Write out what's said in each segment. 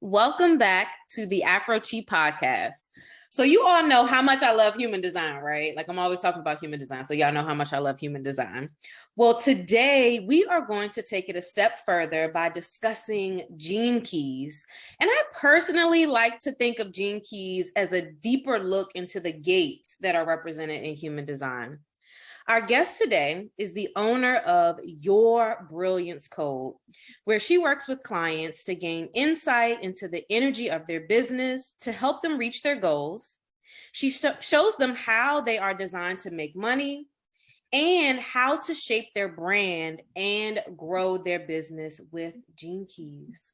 Welcome back to the Afro Qi Podcast. So you all know how much I love human design, right? Like I'm always talking about human design. So y'all know how much I love human design. Well, today we are going to take it a step further by discussing gene keys. And I personally like to think of gene keys as a deeper look into the gates that are represented in human design. Our guest today is the owner of Your Brilliance Code, where she works with clients to gain insight into the energy of their business to help them reach their goals. She shows them how they are designed to make money and how to shape their brand and grow their business with gene keys.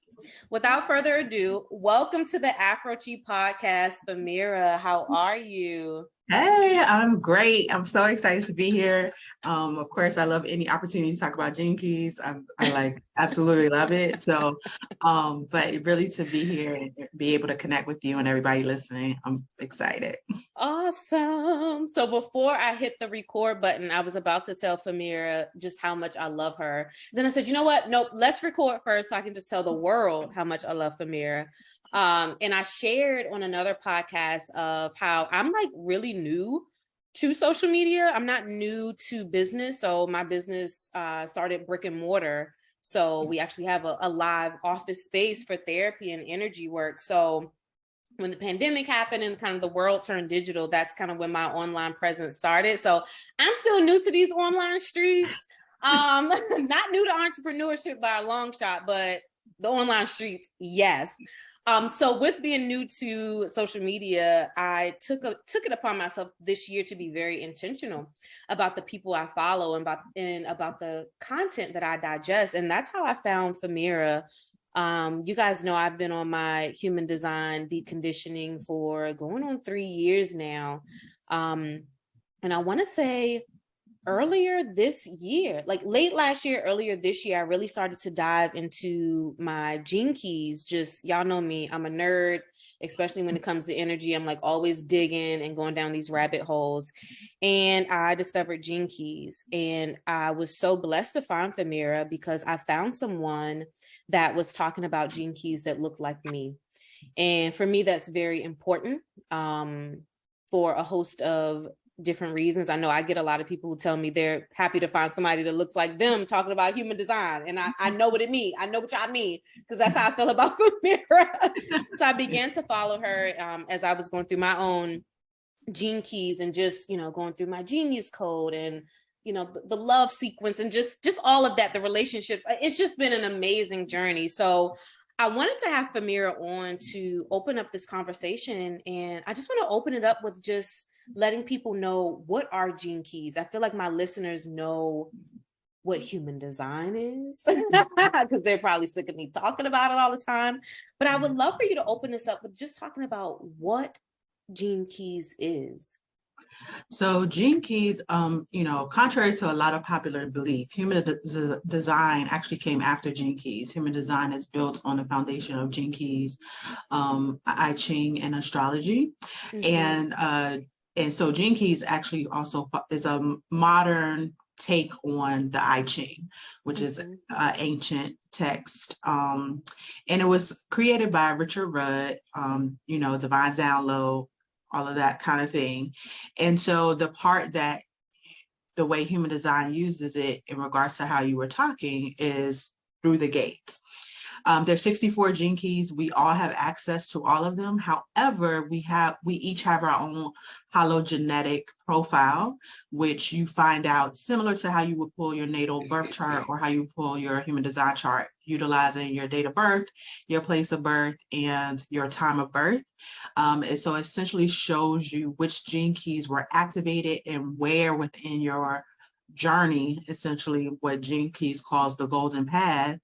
Without further ado, welcome to the Afro Qi Podcast, Famira. How are you? Hey, I'm great. I'm so excited to be here. Of course, I love any opportunity to talk about gene keys. I absolutely love it. So, but really to be here and be able to connect with you and everybody listening, I'm excited. Awesome. So before I hit the record button, I was about to tell Famira just how much I love her. Then I said, you know what? Nope, let's record first so I can just tell the world how much I love Famira. And I shared on another podcast of how I'm like really new to social media. I'm not new to business. So my business started brick and mortar. So we actually have a live office space for therapy and energy work. So when the pandemic happened and kind of the world turned digital, that's kind of when my online presence started. So I'm still new to these online streets. Not new to entrepreneurship by a long shot, but the online streets, yes. So with being new to social media, I took it upon myself this year to be very intentional about the people I follow and about the content that I digest. And that's how I found Famira. You guys know I've been on my human design deep conditioning for going on 3 years now. And I want to say earlier this year, like late last year, earlier this year, I really started to dive into my gene keys. Just, y'all know me, I'm a nerd, especially when it comes to energy. I'm like always digging and going down these rabbit holes. And I discovered gene keys. And I was so blessed to find Famira because I found someone that was talking about gene keys that looked like me. And for me, that's very important for a host of different reasons. I know I get a lot of people who tell me they're happy to find somebody that looks like them talking about human design. And I know what it means. I know what y'all mean, because that's how I feel about Famira. So I began to follow her as I was going through my own gene keys and just, going through my genius code and, the love sequence and just all of that, the relationships. It's just been an amazing journey. So I wanted to have Famira on to open up this conversation. And I just want to open it up with just letting people know what are gene keys. I feel like my listeners know what human design is because they're probably sick of me talking about it all the time. But I would love for you to open this up with just talking about what gene keys is. So gene keys, contrary to a lot of popular belief, human design actually came after gene keys. Human design is built on the foundation of gene keys, I Ching, and astrology. Mm-hmm. And so gene keys actually also is a modern take on the I Ching, which is ancient text. And it was created by Richard Rudd, divine download, all of that kind of thing. And so the way human design uses it in regards to how you were talking is through the gates. There's 64 gene keys. We all have access to all of them. However, we each have our own hologenetic profile, which you find out similar to how you would pull your natal birth chart or how you pull your human design chart, utilizing your date of birth, your place of birth, and your time of birth. And so essentially shows you which gene keys were activated and where within your journey, essentially what gene keys calls the golden path,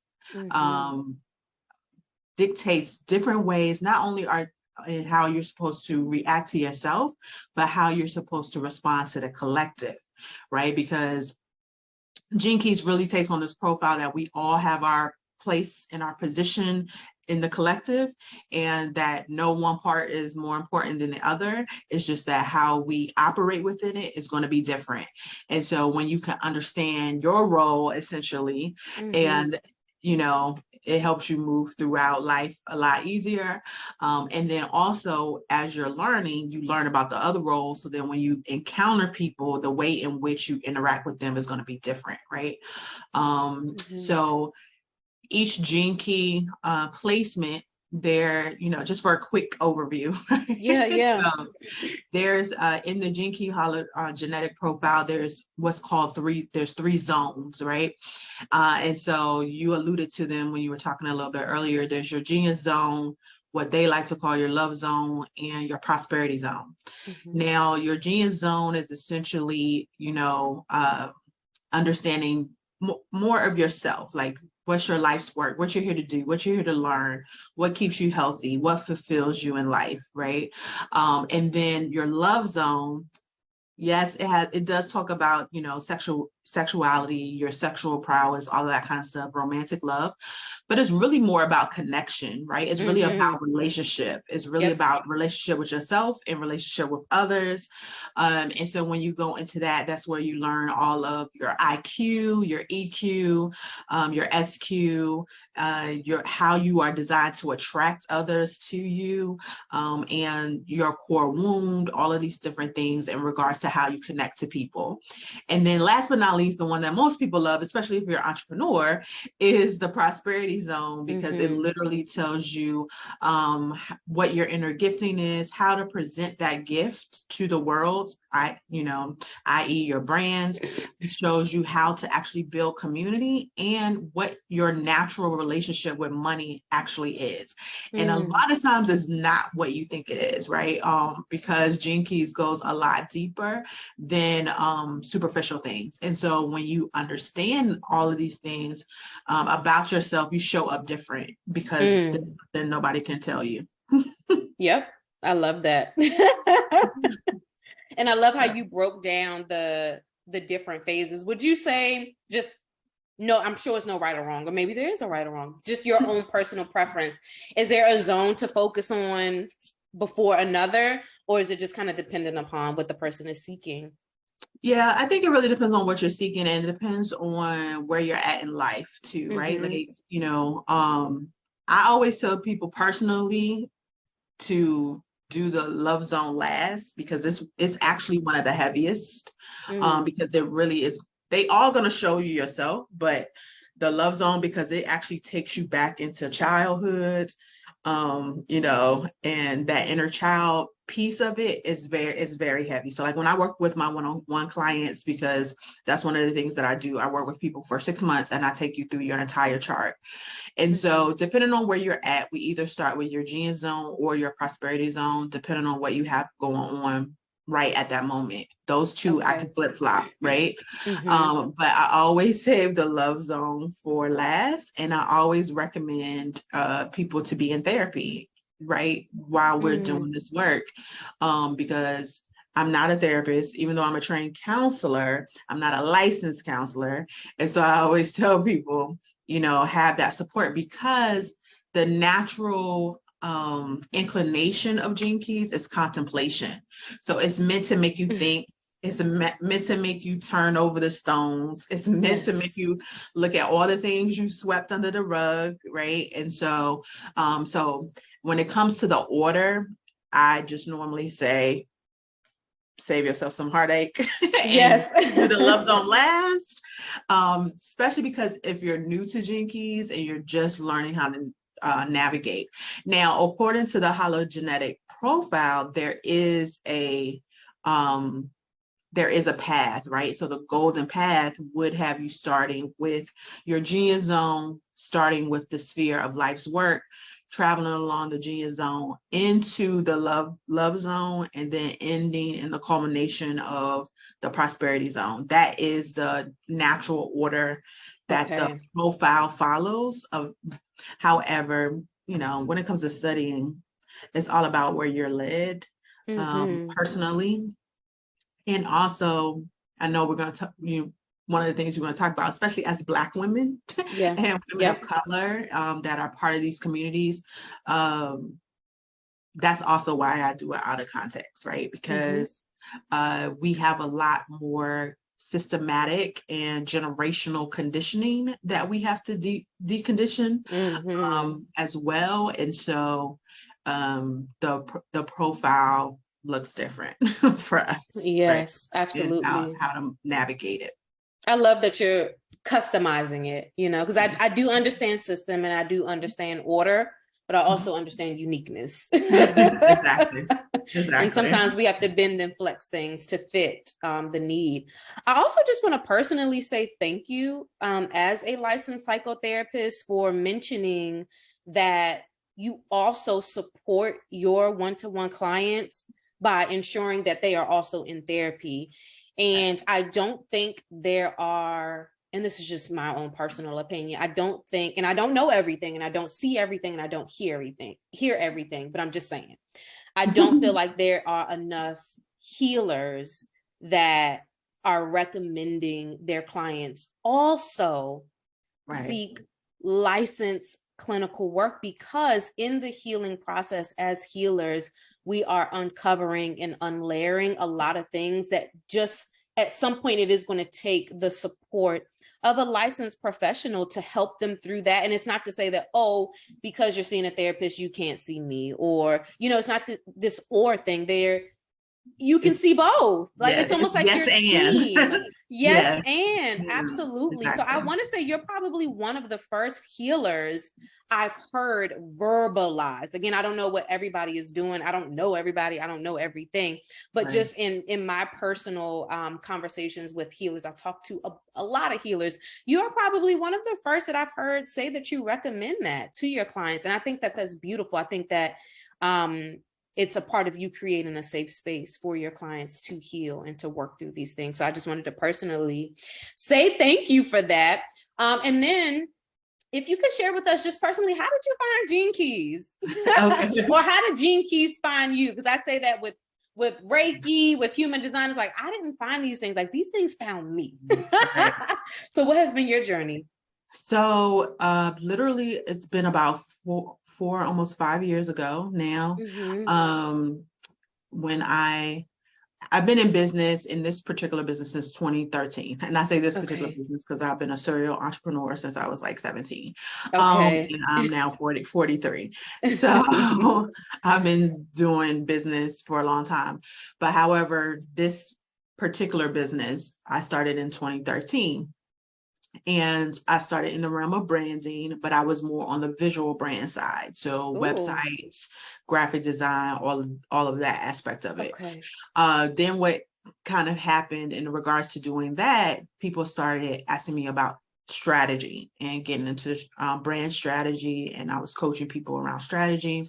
dictates different ways, not only are in how you're supposed to react to yourself, but how you're supposed to respond to the collective, right? Because gene keys really takes on this profile that we all have our place and our position in the collective, and that no one part is more important than the other. It's just that how we operate within it is going to be different. And so when you can understand your role essentially, and it helps you move throughout life a lot easier. And then also, as you're learning, you learn about the other roles. So then when you encounter people, the way in which you interact with them is going to be different, right? So each gene key placement there, just for a quick overview. Yeah. So there's in the gene key genetic profile, there's what's called three zones, right? And so you alluded to them when you were talking a little bit earlier. There's your genius zone, what they like to call your love zone, and your prosperity zone. Now, your genius zone is essentially, understanding more of yourself, like what's your life's work, what you're here to do, what you're here to learn, what keeps you healthy, what fulfills you in life, right? And then your love zone, yes, it does talk about, sexuality, your sexual prowess, all of that kind of stuff, romantic love, but it's really more about connection, right? It's really about relationship. It's really about relationship with yourself and relationship with others. And so when you go into that, that's where you learn all of your IQ, your EQ, your SQ, how you are designed to attract others to you, and your core wound, all of these different things in regards to how you connect to people. And then last but not least, the one that most people love, especially if you're an entrepreneur, is the prosperity zone, because it literally tells you what your inner gifting is, how to present that gift to the world, i.e. your brand. It shows you how to actually build community and what your natural relationship with money actually is. And a lot of times it's not what you think it is, right? Because Gene Keys goes a lot deeper than superficial things. And so when you understand all of these things about yourself, you show up different, because then nobody can tell you. Yep. I love that. And I love how you broke down the different phases. Would you say no, I'm sure it's no right or wrong, or maybe there is a right or wrong, just your own personal preference. Is there a zone to focus on before another, or is it just kind of dependent upon what the person is seeking? Yeah, I think it really depends on what you're seeking, and it depends on where you're at in life too, right? Like, I always tell people personally to do the love zone last, because it's actually one of the heaviest, because it really is. They all going to show you yourself, but the love zone, because it actually takes you back into childhood, and that inner child piece of it is very heavy. So like when I work with my one-on-one clients, because that's one of the things that I do, I work with people for 6 months and I take you through your entire chart. And so depending on where you're at, we either start with your genius zone or your prosperity zone, depending on what you have going on right at that moment. Those two, I can flip-flop, right? But I always save the love zone for last, and I always recommend people to be in therapy, right, while we're doing this work, because I'm not a therapist. Even though I'm a trained counselor, I'm not a licensed counselor. And so I always tell people, have that support, because the natural inclination of Gene Keys is contemplation. So it's meant to make you think. It's meant to make you turn over the stones. It's meant to make you look at all the things you swept under the rug, right? And so, so when it comes to the order, I just normally say, save yourself some heartache and do the love zone last, especially because if you're new to Gene Keys and you're just learning how to navigate. Now, according to the hologenetic profile, there is a path, right? So the golden path would have you starting with your genius zone, starting with the sphere of life's work, traveling along the genius zone into the love zone, and then ending in the culmination of the prosperity zone. That is the natural order that the profile follows. However, when it comes to studying, it's all about where you're led personally. And also, I know we're going to talk, one of the things we're going to talk about, especially as Black women and women of color that are part of these communities, that's also why I do it out of context, right? Because we have a lot more systematic and generational conditioning that we have to decondition as well. And so the profile looks different for us. Yes, right? And absolutely. how to navigate it. I love that you're customizing it, because I do understand system and I do understand order, but I also understand uniqueness. Exactly. And sometimes we have to bend and flex things to fit the need. I also just want to personally say thank you as a licensed psychotherapist for mentioning that you also support your one-to-one clients by ensuring that they are also in therapy. And I don't think there are, and this is just my own personal opinion, I don't think, and I don't know everything, and I don't see everything, and I don't hear everything, but I'm just saying, I don't feel like there are enough healers that are recommending their clients also seek licensed clinical work, because in the healing process as healers, we are uncovering and unlayering a lot of things that just at some point it is going to take the support of a licensed professional to help them through that. And it's not to say that, oh, because you're seeing a therapist, you can't see me, or, it's not this or thing there. You can see both. Like, it's almost like your team. Yes, and absolutely. Exactly. So I want to say you're probably one of the first healers I've heard verbalize. Again, I don't know what everybody is doing. I don't know everybody. I don't know everything. But just in my personal conversations with healers, I've talked to a lot of healers. You're probably one of the first that I've heard say that you recommend that to your clients. And I think that that's beautiful. I think that it's a part of you creating a safe space for your clients to heal and to work through these things. So I just wanted to personally say thank you for that. And then if you could share with us just personally, how did you find Gene Keys? Or how did Gene Keys find you? Because I say that with Reiki, with human design, it's like, I didn't find these things. Like, these things found me. So what has been your journey? So literally it's been about four, almost 5 years ago now. When I've been in business, in this particular business, since 2013. And I say this particular business because I've been a serial entrepreneur since I was like 17. And I'm now 43. So I've been doing business for a long time. But however, this particular business, I started in 2013. And I started in the realm of branding, but I was more on the visual brand side. So websites, graphic design, all of that aspect of it. Then what kind of happened in regards to doing that, people started asking me about strategy and getting into brand strategy. And I was coaching people around strategy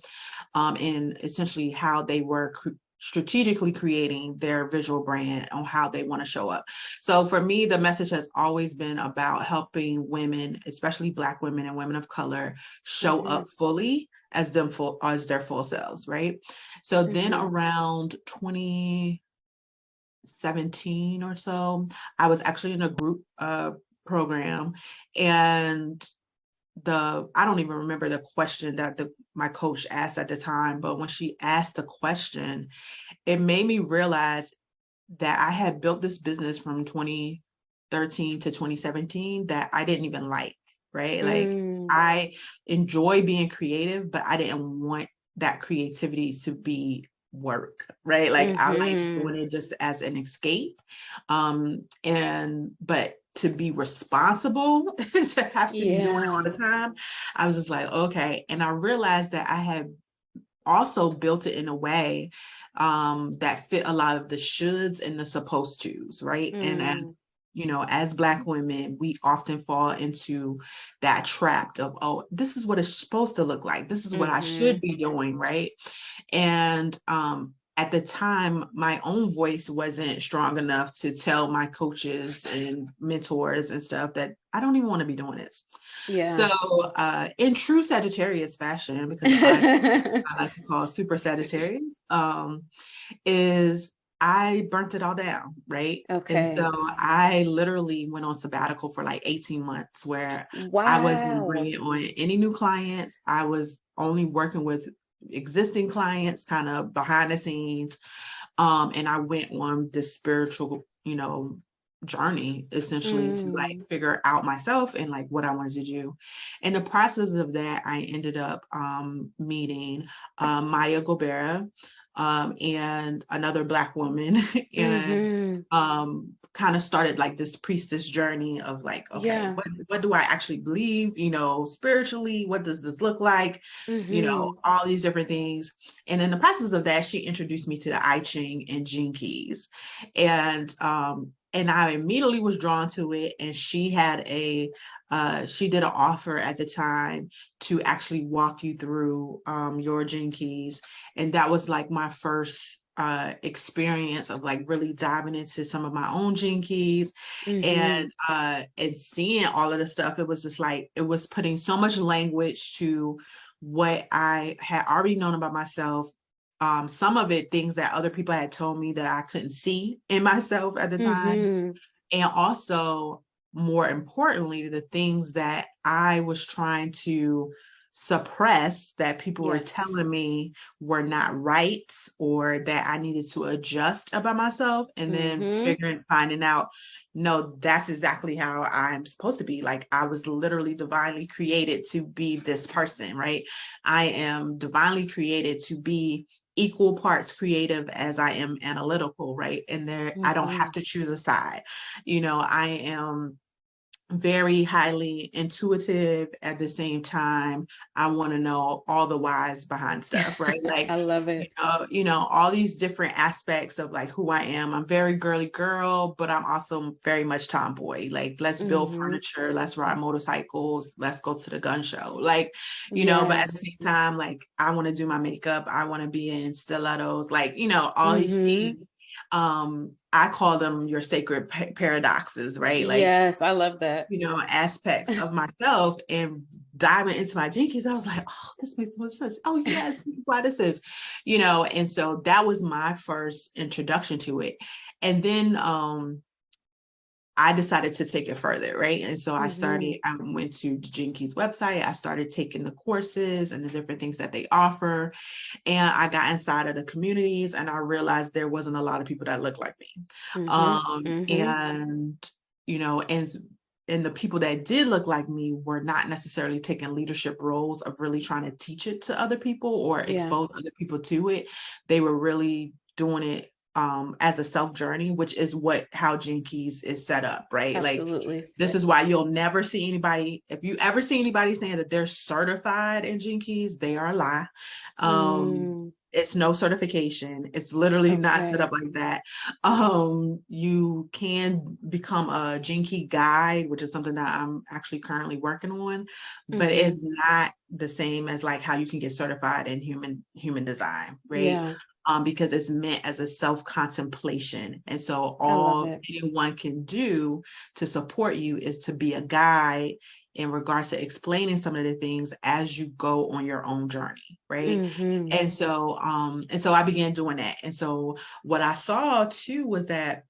and essentially how they were strategically creating their visual brand on how they want to show up. So for me, the message has always been about helping women, especially Black women and women of color, show up fully as their full selves, right? So then around 2017 or so, I was actually in a group program, and I don't even remember the question that my coach asked at the time, but when she asked the question, it made me realize that I had built this business from 2013 to 2017 that I didn't even like, right? Like, I enjoy being creative, but I didn't want that creativity to be work, right? Like, I like doing it just as an escape. But to be responsible, to have to be doing it all the time, I was just like, okay. And I realized that I had also built it in a way that fit a lot of the shoulds and the supposed tos, right? And as Black women, we often fall into that trap of, oh, this is what it's supposed to look like. This is what I should be doing, right? And at the time, my own voice wasn't strong enough to tell my coaches and mentors and stuff that I don't even want to be doing this. So in true Sagittarius fashion, because I like to call super Sagittarius, is I burnt it all down, right? And so I literally went on sabbatical for like 18 months where I wasn't bringing on any new clients. I was only working with existing clients kind of behind the scenes. And I went on this spiritual, journey essentially to like figure out myself and like what I wanted to do. In the process of that, I ended up meeting Maya Gobera and another Black woman and kind of started like this priestess journey of like, okay, what do I actually believe, you know, spiritually? What does this look like? You know, all these different things. And in the process of that, she introduced me to the I Ching and Gene Keys. And I immediately was drawn to it. And she had she did an offer at the time to actually walk you through your Gene Keys. And that was like my first experience of like really diving into some of my own Gene Keys and seeing all of the stuff. It was just like, it was putting so much language to what I had already known about myself. Some of it, things that other people had told me that I couldn't see in myself at the time. And also, more importantly, the things that I was trying to suppress that people were telling me were not right or that I needed to adjust about myself. And then finding out, no, that's exactly how I'm supposed to be. Like, I was literally divinely created to be this person, right? I am divinely created to be equal parts creative as I am analytical, right? And I don't have to choose a side. You know, I am very highly intuitive. At the same time, I want to know all the whys behind stuff, right? Like, I love it. You know, all these different aspects of like who I am. I'm very girly girl, but I'm also very much tomboy. Like, let's build furniture, let's ride motorcycles, let's go to the gun show. Like, you know, but at the same time, like, I want to do my makeup, I want to be in stilettos, like, you know, all these things. I call them your sacred paradoxes, right? Like, yes, I love that. You know, aspects of myself. And diving into my Gene Keys, I was like, oh, this makes more sense. Oh yes, why this is, you know. And so that was my first introduction to it. And then I decided to take it further, right? And so I went to the Gene Keys website. I started taking the courses and the different things that they offer. And I got inside of the communities and I realized there wasn't a lot of people that looked like me. And, you know, and the people that did look like me were not necessarily taking leadership roles of really trying to teach it to other people or expose other people to it. They were really doing it as a self journey, which is how Gene Keys is set up, right? Absolutely. Like, this is why you'll never see anybody, if you ever see anybody saying that they're certified in Gene Keys, they are a lie. It's no certification. It's literally not set up like that. You can become a Gene Key guide, which is something that I'm actually currently working on, but it's not the same as like how you can get certified in human design, right? Because it's meant as a self-contemplation. And so all anyone can do to support you is to be a guide in regards to explaining some of the things as you go on your own journey, right? And so I began doing that. And so what I saw too was that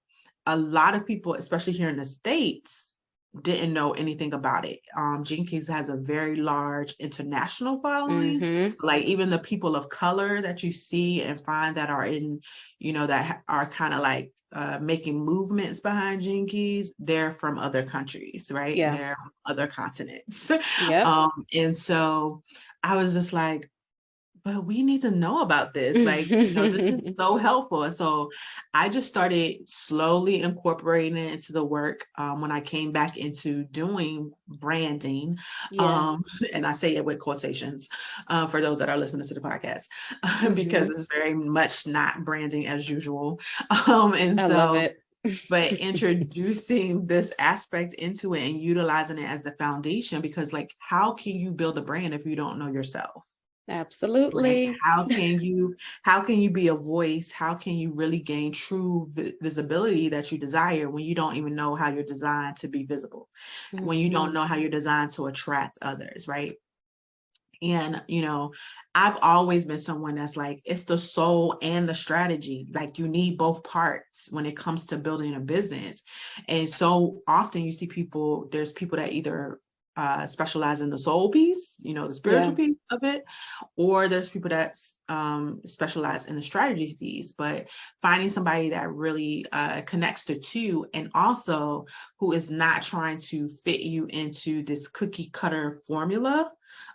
a lot of people, especially here in the States, didn't know anything about it. Gene Keys has a very large international following. Like, even the people of color that you see and find that are in, you know, that are kind of like making movements behind Gene Keys, they're from other countries, right? They're from other continents. And so I was just like, but we need to know about this. Like, you know, this is so helpful. And so I just started slowly incorporating it into the work when I came back into doing branding. And I say it with quotations for those that are listening to the podcast, because it's very much not branding as usual. And I so love it. but introducing this aspect into it and utilizing it as a foundation, because like, how can you build a brand if you don't know yourself? Absolutely. Right? How can you be a voice? How can you really gain true visibility that you desire when you don't even know how you're designed to be visible, when you don't know how you're designed to attract others, right? And, you know, I've always been someone that's like, it's the soul and the strategy. Like, you need both parts when it comes to building a business. And so often you see there's people that either specialize in the soul piece, the spiritual piece of it, or there's people that specialize in the strategy piece. But finding somebody that really connects the two, and also who is not trying to fit you into this cookie cutter formula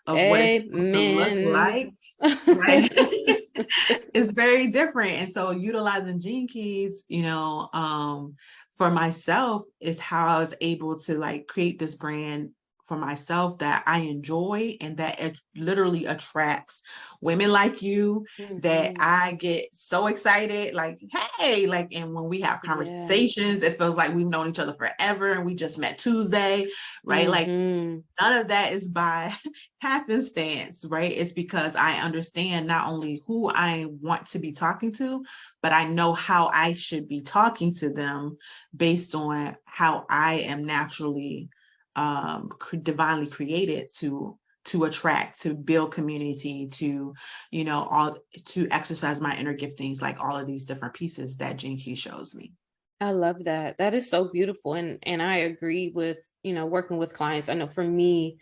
of what it's supposed to look like, right? It's very different. And so utilizing Gene Keys, for myself, is how I was able to like create this brand for myself that I enjoy, and that it literally attracts women like you, that I get so excited, like, hey, like, and when we have conversations, it feels like we've known each other forever and we just met Tuesday, right? Like, none of that is by happenstance, right? It's because I understand not only who I want to be talking to, but I know how I should be talking to them based on how I am naturally divinely created to attract, to build community, to to exercise my inner giftings, like all of these different pieces that Gene Keys shows me. I love that. That is so beautiful. And I agree with, working with clients. I know for me,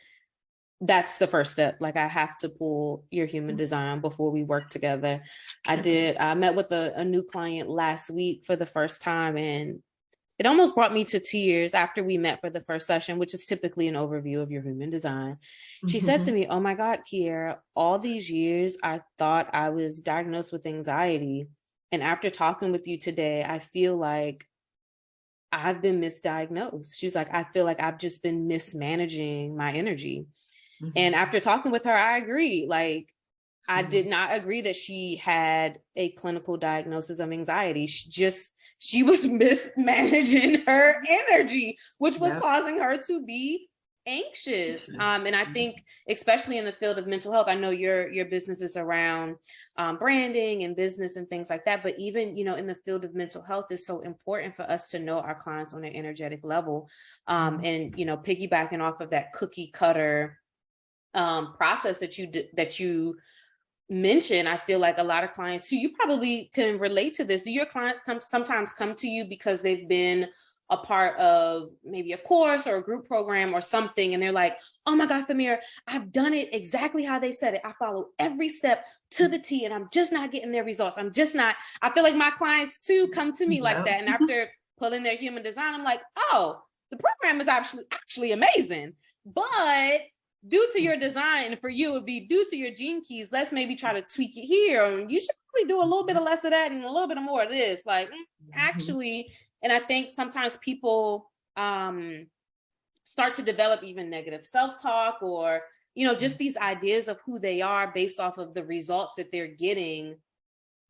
that's the first step. Like, I have to pull your human design before we work together. I met with a new client last week for the first time, and it almost brought me to tears after we met for the first session, which is typically an overview of your human design. She said to me, "Oh my God, Kiera, all these years, I thought I was diagnosed with anxiety. And after talking with you today, I feel like I've been misdiagnosed." She's like, "I feel like I've just been mismanaging my energy." And after talking with her, I agree. Like, I did not agree that she had a clinical diagnosis of anxiety. She was mismanaging her energy, which was causing her to be anxious. And I think, especially in the field of mental health, I know your business is around branding and business and things like that. But even, in the field of mental health, it's so important for us to know our clients on an energetic level. And, piggybacking off of that cookie cutter process that you mention, I feel like a lot of clients, so you probably can relate to this. Do your clients sometimes come to you because they've been a part of maybe a course or a group program or something, and they're like, "Oh my God, Famira, I've done it exactly how they said it. I follow every step to the T, and I'm just not getting their results. I feel like my clients too come to me like that. And after pulling their human design, I'm like, oh, the program is actually amazing. But due to your design, for you, it would be due to your Gene Keys, let's maybe try to tweak it here. And you should probably do a little bit of less of that and a little bit of more of this. Like, actually, and I think sometimes people start to develop even negative self-talk, or, just these ideas of who they are based off of the results that they're getting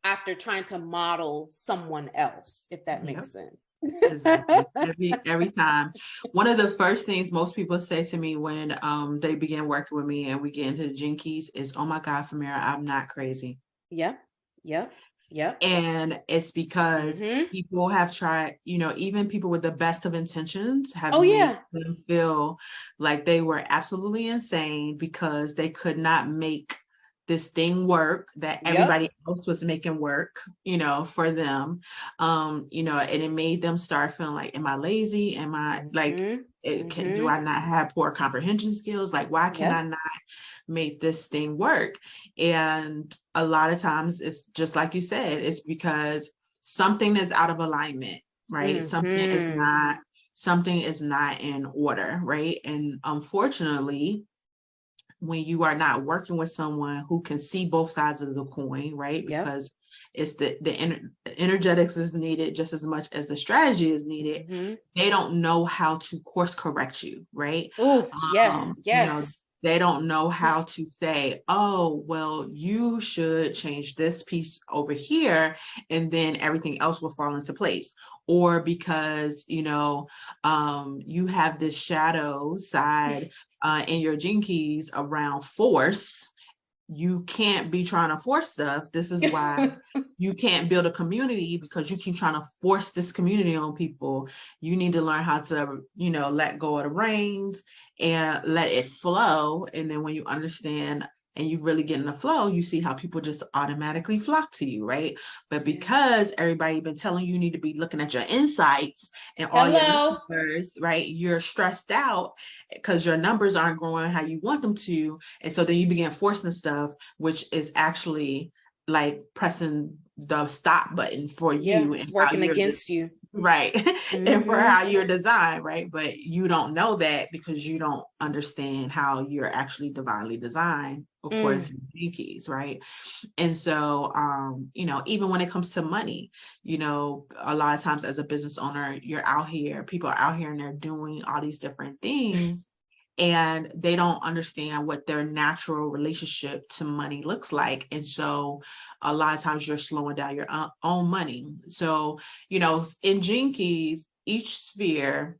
after trying to model someone else, if that makes sense. Exactly. Every time. One of the first things most people say to me when they begin working with me and we get into the Gene Keys is, "Oh my God, Famira, I'm not crazy." Yeah. And it's because people have tried, even people with the best of intentions have made them feel like they were absolutely insane because they could not make this thing work that everybody else was making work, for them. And it made them start feeling like, am I lazy? Am I like, do I not have poor comprehension skills? Like, why can I not make this thing work? And a lot of times it's just like you said, it's because something is out of alignment, right? Something is not in order, right? And unfortunately, when you are not working with someone who can see both sides of the coin, right? Because it's the energetics is needed just as much as the strategy is needed. They don't know how to course correct you, right? They don't know how to say, "Oh, well, you should change this piece over here, and then everything else will fall into place." Or because, you have this shadow side in your Gene Keys around force, you can't be trying to force stuff. This is why you can't build a community, because you keep trying to force this community on people. You need to learn how to, let go of the reins and let it flow. And then when you understand and you really get in the flow, you see how people just automatically flock to you, right? But because everybody been telling you need to be looking at your insights and all your numbers, right? You're stressed out because your numbers aren't growing how you want them to. And so then you begin forcing stuff, which is actually like pressing the stop button for you. It's working against you. Right. And for how you're designed, right? But you don't know that because you don't understand how you're actually divinely designed according to Gene Keys, right? And so you know, even when it comes to money, you know, a lot of times as a business owner, you're out here, people are out here and they're doing all these different things and they don't understand what their natural relationship to money looks like. And so a lot of times you're slowing down your own money. So, you know, in Gene Keys, each sphere,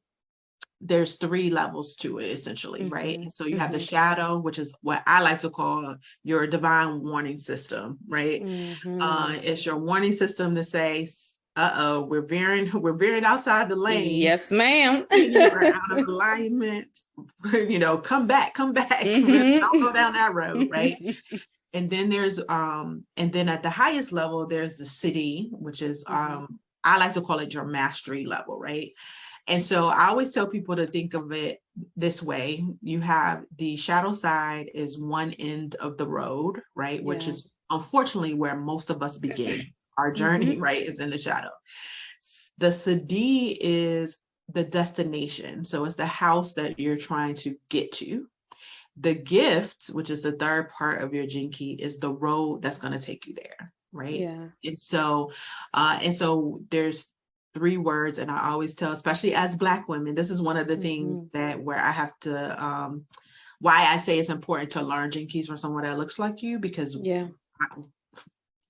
there's 3 levels to it essentially, right? And so you have the shadow, which is what I like to call your divine warning system, right? It's your warning system to say, we're veering outside the lane. Yes, ma'am. We're out of alignment. You know, come back. Don't go down that road, right? And then there's and then at the highest level, there's the city, which is I like to call it your mastery level, right? And so I always tell people to think of it this way. You have the shadow side is one end of the road, right? Which is unfortunately where most of us begin. Our journey, right, is in the shadow. The Sadi is the destination. So it's the house that you're trying to get to. The gift, which is the third part of your Gene Key, is the road that's going to take you there, right? And so there's 3 words, and I always tell, especially as Black women, this is one of the things that where I have to, why I say it's important to learn Gene Keys from someone that looks like you, because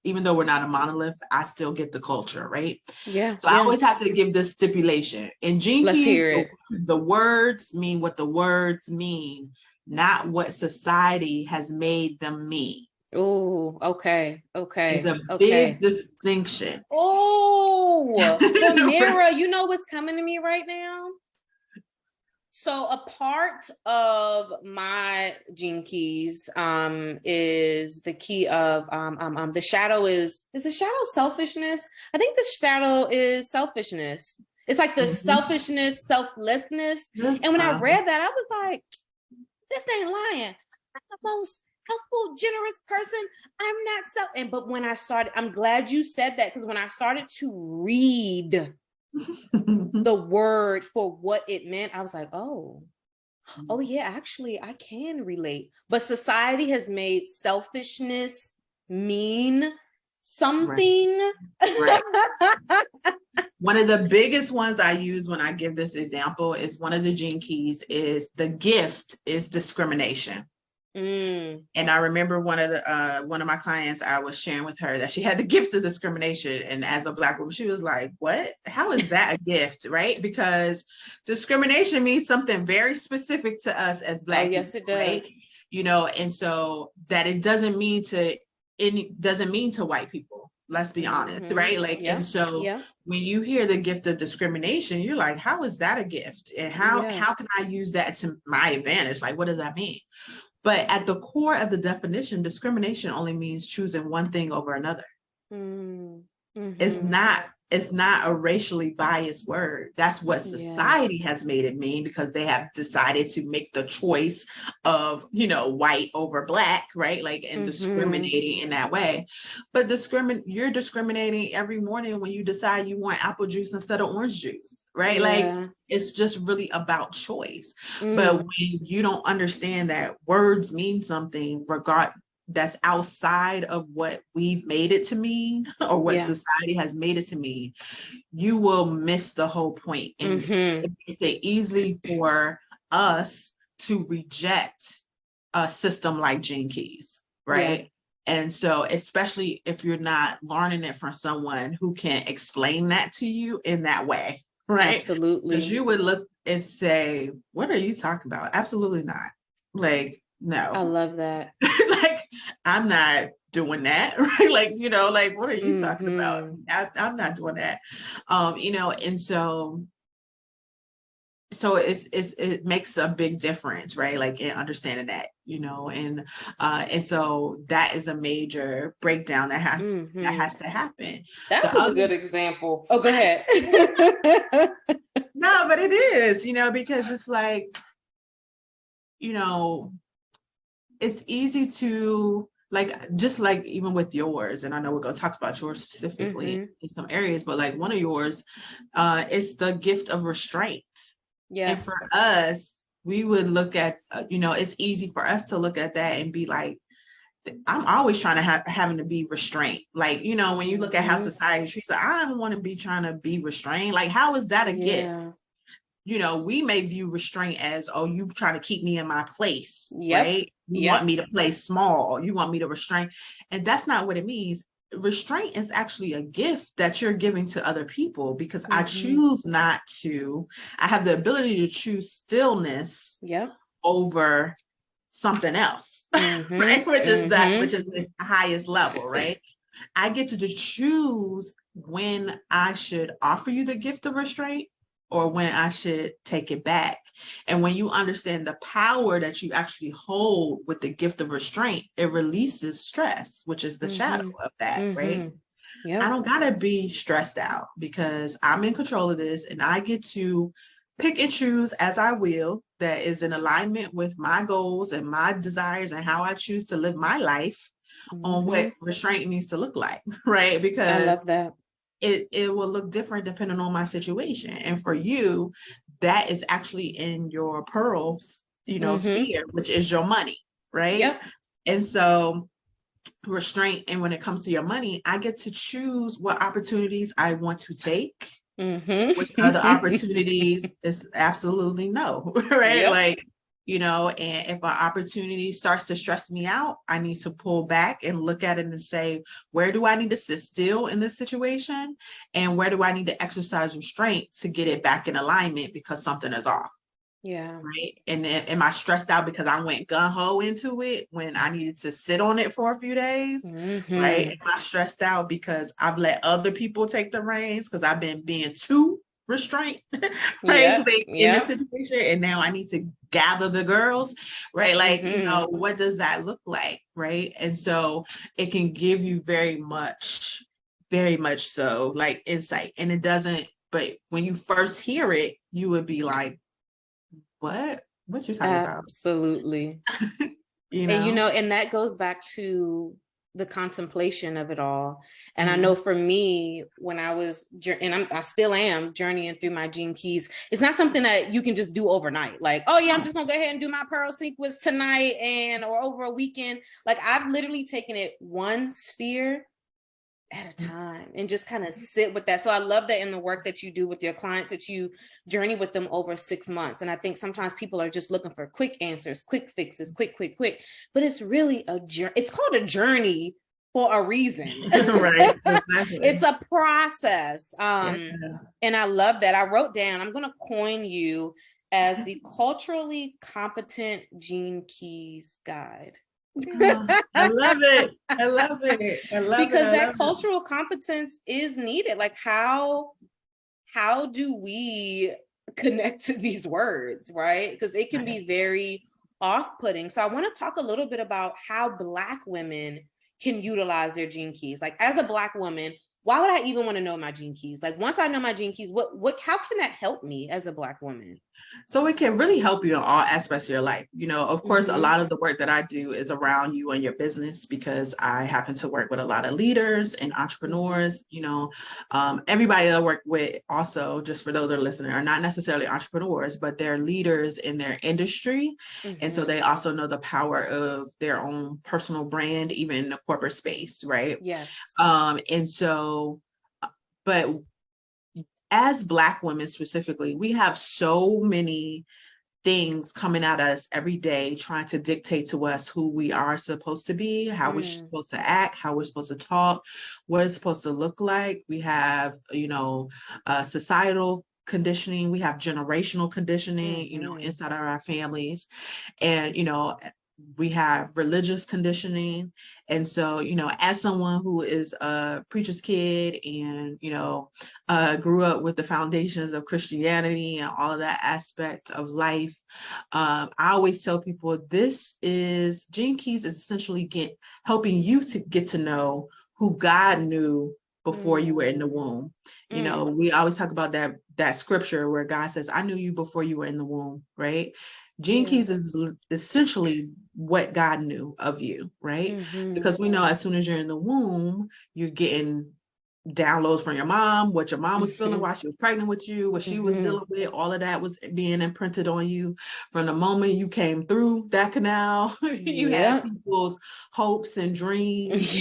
even though we're not a monolith, I still get the culture, right? So I always have to give this stipulation. In Gene Keys, the words mean what the words mean, not what society has made them mean. Oh, okay. It's a big distinction. Oh, Famira, you know what's coming to me right now? So a part of my Gene Keys is the key of the shadow is the shadow selfishness? I think the shadow is selfishness. It's like the selfishness, selflessness. And when I read that, I was like, this ain't lying. I'm the most helpful, generous person. I'm not but when I started, I'm glad you said that, because when I started to read the word for what it meant, I was like, oh yeah, actually I can relate. But society has made selfishness mean something. Right. One of the biggest ones I use when I give this example is one of the Gene Keys is the gift is discrimination. And I remember one of my clients, I was sharing with her that she had the gift of discrimination. And as a Black woman, she was like, what? How is that a gift? Right? Because discrimination means something very specific to us as Black people. Yes, it does. Right? You know, and so that it doesn't mean to white people. Let's be honest, right? Like, and so when you hear the gift of discrimination, you're like, how is that a gift? And how can I use that to my advantage? Like, what does that mean? But at the core of the definition, discrimination only means choosing one thing over another. It's not a racially biased word. That's what society has made it mean, because they have decided to make the choice of, you know, white over Black, right? Like, and discriminating in that way. But you're discriminating every morning when you decide you want apple juice instead of orange juice, right? Like, it's just really about choice. But when you don't understand that words mean something that's outside of what we've made it to mean, or what society has made it to mean, you will miss the whole point. And it's easy for us to reject a system like Gene Keys, right? And so, especially if you're not learning it from someone who can explain that to you in that way, right? Absolutely. Because you would look and say, what are you talking about? Absolutely not. Like, no. I love that. Like, I'm not doing that, right? Like, you know, like, what are you talking about? I'm not doing that. You know, and so so it makes a big difference, right? Like in understanding that, and so that is a major breakdown that has to happen. That was a good example. Oh, go ahead. No, but it is, because it's like, it's easy to like, just like even with yours, and I know we're going to talk about yours specifically in some areas, but like one of yours, it's the gift of restraint. Yeah. And for us, we would look at, it's easy for us to look at that and be like, I'm always trying to having to be restrained. Like, when you look at how society treats, I don't want to be trying to be restrained. Like, how is that a gift? We may view restraint as, oh, you trying to keep me in my place, right? You want me to play small. You want me to restrain. And that's not what it means. Restraint is actually a gift that you're giving to other people, because I choose not to. I have the ability to choose stillness over something else, right? Which is the highest level, right? I get to just choose when I should offer you the gift of restraint or when I should take it back. And when you understand the power that you actually hold with the gift of restraint, it releases stress, which is the shadow of that, right? I don't gotta be stressed out because I'm in control of this, and I get to pick and choose as I will that is in alignment with my goals and my desires and how I choose to live my life on what restraint needs to look like, right? Because I love that. It will look different depending on my situation. And for you, that is actually in your pearls, sphere, which is your money, right? Yep. And so restraint, and when it comes to your money, I get to choose what opportunities I want to take. Which other opportunities is absolutely no, right? Yep. Like, and if an opportunity starts to stress me out, I need to pull back and look at it and say, where do I need to sit still in this situation? And where do I need to exercise restraint to get it back in alignment because something is off? Yeah. Right. And then, am I stressed out because I went gung-ho into it when I needed to sit on it for a few days? Right. Am I stressed out because I've let other people take the reins because I've been being too restrained, right? In this situation, and now I need to gather the girls, right? Like, what does that look like? Right. And so it can give you very much so like insight. And it doesn't, but when you first hear it, you would be like, what you talking about? Absolutely. And that goes back to the contemplation of it all. And I know for me, when I was, and I still am journeying through my Gene Keys, it's not something that you can just do overnight. Like, oh yeah, I'm just gonna go ahead and do my pearl sequence tonight or over a weekend. Like, I've literally taken it one sphere at a time and just kind of sit with that. So I love that in the work that you do with your clients, that you journey with them over 6 months. And I think sometimes people are just looking for quick answers, quick fixes, quick, but it's really it's called a journey for a reason. Right. Exactly. It's a process. And I love that. I wrote down, I'm going to coin you as the culturally competent Gene Keys guide. I love it. Because that cultural competence is needed. Like, how do we connect to these words, right? Because it can be very off-putting. So I want to talk a little bit about how Black women can utilize their Gene Keys. Like, as a Black woman, why would I even want to know my Gene Keys? Like, once I know my Gene Keys, how can that help me as a Black woman? So it can really help you in all aspects of your life. Of course, a lot of the work that I do is around you and your business, because I happen to work with a lot of leaders and entrepreneurs. Everybody that I work with, also, just for those that are listening, are not necessarily entrepreneurs, but they're leaders in their industry. And so they also know the power of their own personal brand, even in the corporate space, right? Yes. And so, but as Black women specifically, we have so many things coming at us every day, trying to dictate to us who we are supposed to be, how we're supposed to act, how we're supposed to talk, what it's supposed to look like. We have, societal conditioning, we have generational conditioning, inside of our families. And, we have religious conditioning. And so, as someone who is a preacher's kid and, grew up with the foundations of Christianity and all of that aspect of life, I always tell people Gene Keys is essentially helping you to get to know who God knew before you were in the womb. We always talk about that scripture where God says, I knew you before you were in the womb, right? Gene Keys is essentially what God knew of you, right? Because we know as soon as you're in the womb, you're getting downloads from your mom, what your mom was feeling while she was pregnant with you, what she was dealing with, all of that was being imprinted on you from the moment you came through that canal. You had people's hopes and dreams.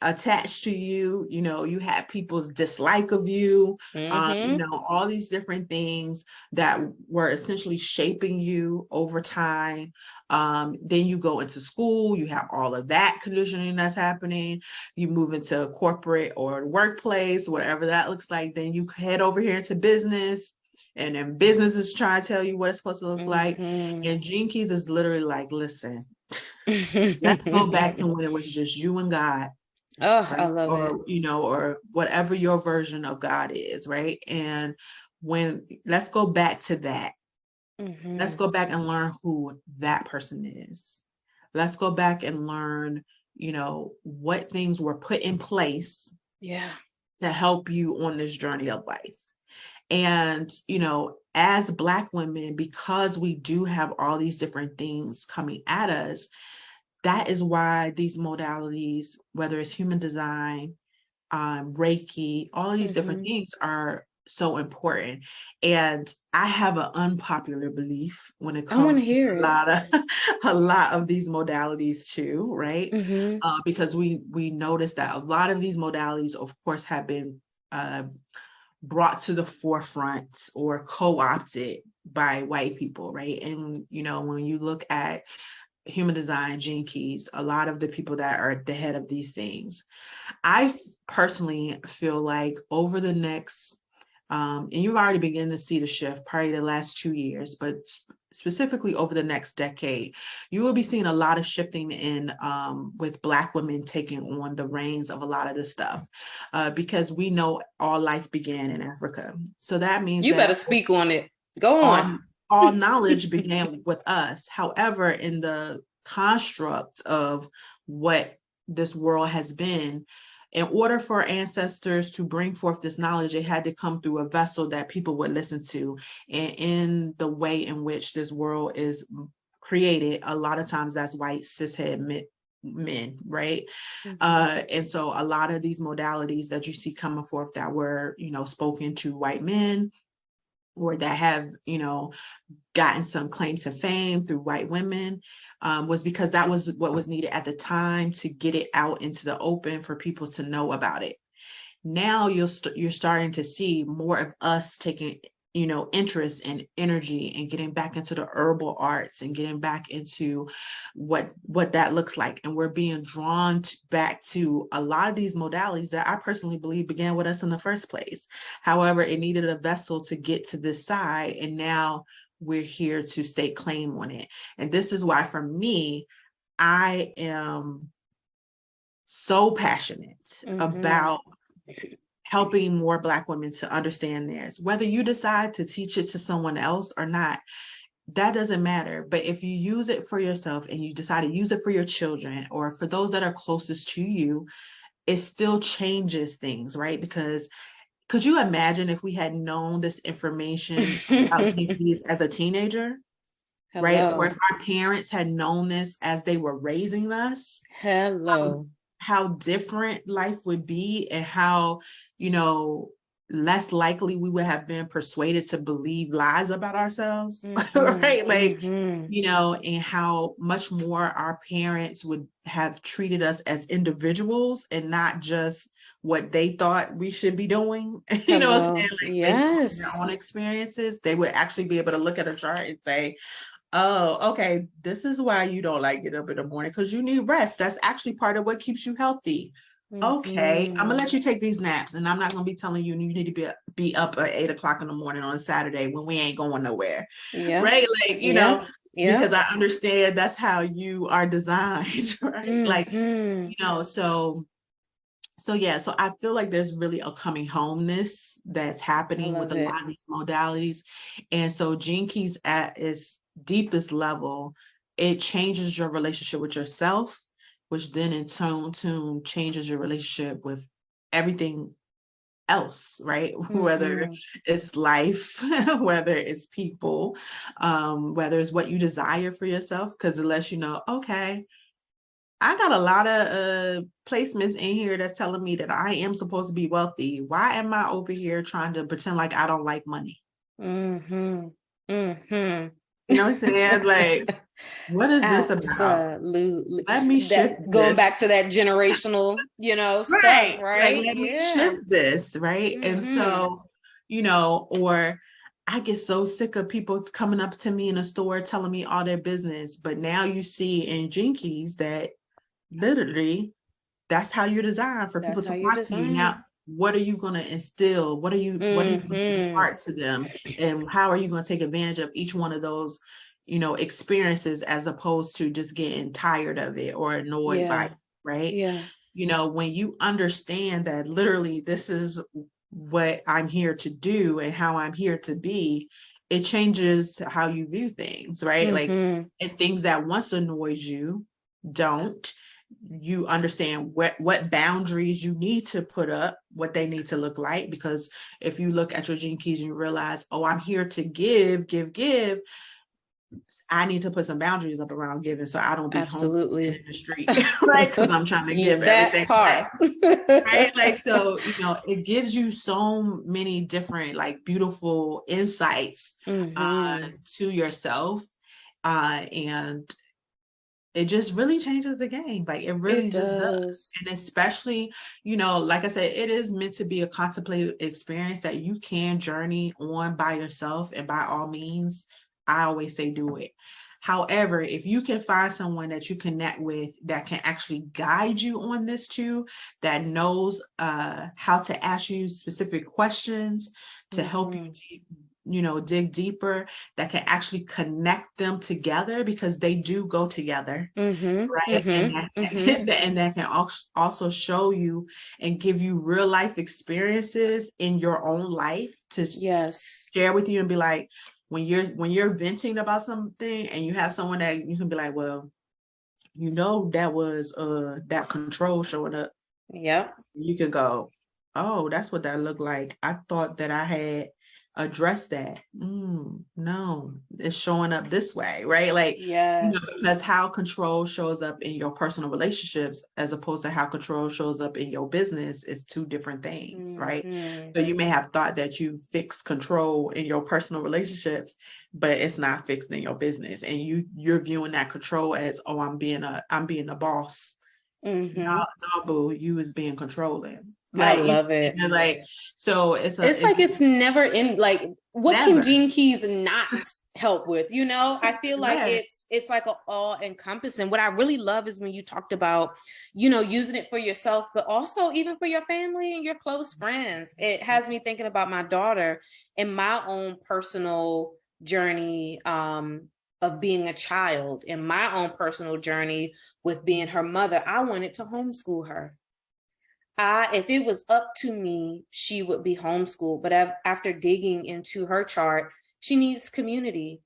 Attached to you, you had people's dislike of you, all these different things that were essentially shaping you over time. Then you go into school, you have all of that conditioning that's happening. You move into corporate or workplace, whatever that looks like. Then you head over here into business, and then business is trying to tell you what it's supposed to look like. And Gene Keys is literally like, listen, let's go back to when it was just you and God. Oh, right? I love it. Or whatever your version of God is, right? And let's go back to that. Let's go back and learn who that person is. Let's go back and learn, what things were put in place to help you on this journey of life. And, as Black women, because we do have all these different things coming at us, that is why these modalities, whether it's human design, Reiki, all of these different things are so important. And I have an unpopular belief when it comes to a lot of these modalities too, right? Because we notice that a lot of these modalities, of course, have been brought to the forefront or co-opted by white people, right? And, when you look at human design, Gene Keys, a lot of the people that are at the head of these things, I personally feel like over the next, and you've already begun to see the shift, probably the last 2 years, but specifically over the next decade, you will be seeing a lot of shifting in with Black women taking on the reins of a lot of this stuff, because we know all life began in Africa. So that means you better speak on it. Go on. All knowledge began with us. However, in the construct of what this world has been, in order for ancestors to bring forth this knowledge, it had to come through a vessel that people would listen to. And in the way in which this world is created, a lot of times that's white cishet men, right? And so a lot of these modalities that you see coming forth that were, spoken to white men, or that have, gotten some claim to fame through white women, was because that was what was needed at the time to get it out into the open for people to know about it. Now you're starting to see more of us taking, interest and energy and getting back into the herbal arts and getting back into what that looks like. And we're being drawn back to a lot of these modalities that I personally believe began with us in the first place. However, it needed a vessel to get to this side. And now we're here to stake claim on it. And this is why, for me, I am so passionate about helping more Black women to understand theirs. Whether you decide to teach it to someone else or not, that doesn't matter. But if you use it for yourself and you decide to use it for your children or for those that are closest to you, it still changes things, right? Because could you imagine if we had known this information about GPs as a teenager? Hello. Right? Or if our parents had known this as they were raising us? How different life would be, and how, less likely we would have been persuaded to believe lies about ourselves, right? Like, and how much more our parents would have treated us as individuals and not just what they thought we should be doing, based on their own experiences. They would actually be able to look at a chart and say, oh, okay, this is why you don't like get up in the morning, because you need rest. That's actually part of what keeps you healthy. Okay, I'm gonna let you take these naps, and I'm not gonna be telling you need to be up at 8 o'clock in the morning on a Saturday when we ain't going nowhere. Right? Like, because I understand that's how you are designed, right? Like, so yeah, so I feel like there's really a coming homeness that's happening with a lot of these modalities. And so Gene Keys at its deepest level, it changes your relationship with yourself, which then in tune changes your relationship with everything else, right? Whether it's life, whether it's people, whether it's what you desire for yourself, because it lets you know, okay, I got a lot of placements in here that's telling me that I am supposed to be wealthy. Why am I over here trying to pretend like I don't like money? You know what I'm saying? Like, what is this about? Absolutely. Let me shift going back to that generational, stuff, right? Like, let me shift this, right? And so, or I get so sick of people coming up to me in a store telling me all their business. But now you see in Gene Keys that literally that's how you're designed for people to flock to you. Now, what are you going to instill? What are you going to impart to them? And how are you going to take advantage of each one of those, experiences, as opposed to just getting tired of it or annoyed by it, right? Yeah. When you understand that literally this is what I'm here to do and how I'm here to be, it changes how you view things, right? Like, and things that once annoyed you don't. You understand what boundaries you need to put up, what they need to look like. Because if you look at your Gene Keys and you realize, oh, I'm here to give, I need to put some boundaries up around giving, so I don't be homeless in the street, right? Because I'm trying to give everything back, right? Like, so, it gives you so many different, like, beautiful insights to yourself, and it just really changes the game. Like, it really just does. And especially, like I said, it is meant to be a contemplative experience that you can journey on by yourself. And by all means, I always say do it. However, if you can find someone that you connect with that can actually guide you on this too, that knows how to ask you specific questions to help you dig deeper, that can actually connect them together, because they do go together, right? And that can also show you and give you real life experiences in your own life to share with you, and be like, when you're venting about something and you have someone that you can be like, well, that was that control showing up. You can go, oh, that's what that looked like. I thought that I had address that. No, it's showing up this way, right? Like, because how control shows up in your personal relationships as opposed to how control shows up in your business is two different things, right? So you may have thought that you fixed control in your personal relationships, but it's not fixed in your business, and you're viewing that control as, oh, I'm being a boss. No, boo, you is being controlling. Like, I love it. And like, so it's like it's never in, like, what can Gene Keys not help with? I feel like it's like all encompassing. What I really love is when you talked about, using it for yourself, but also even for your family and your close friends. It has me thinking about my daughter and my own personal journey of being a child, and my own personal journey with being her mother. I wanted to homeschool her. If it was up to me, she would be homeschooled. But after digging into her chart, she needs community.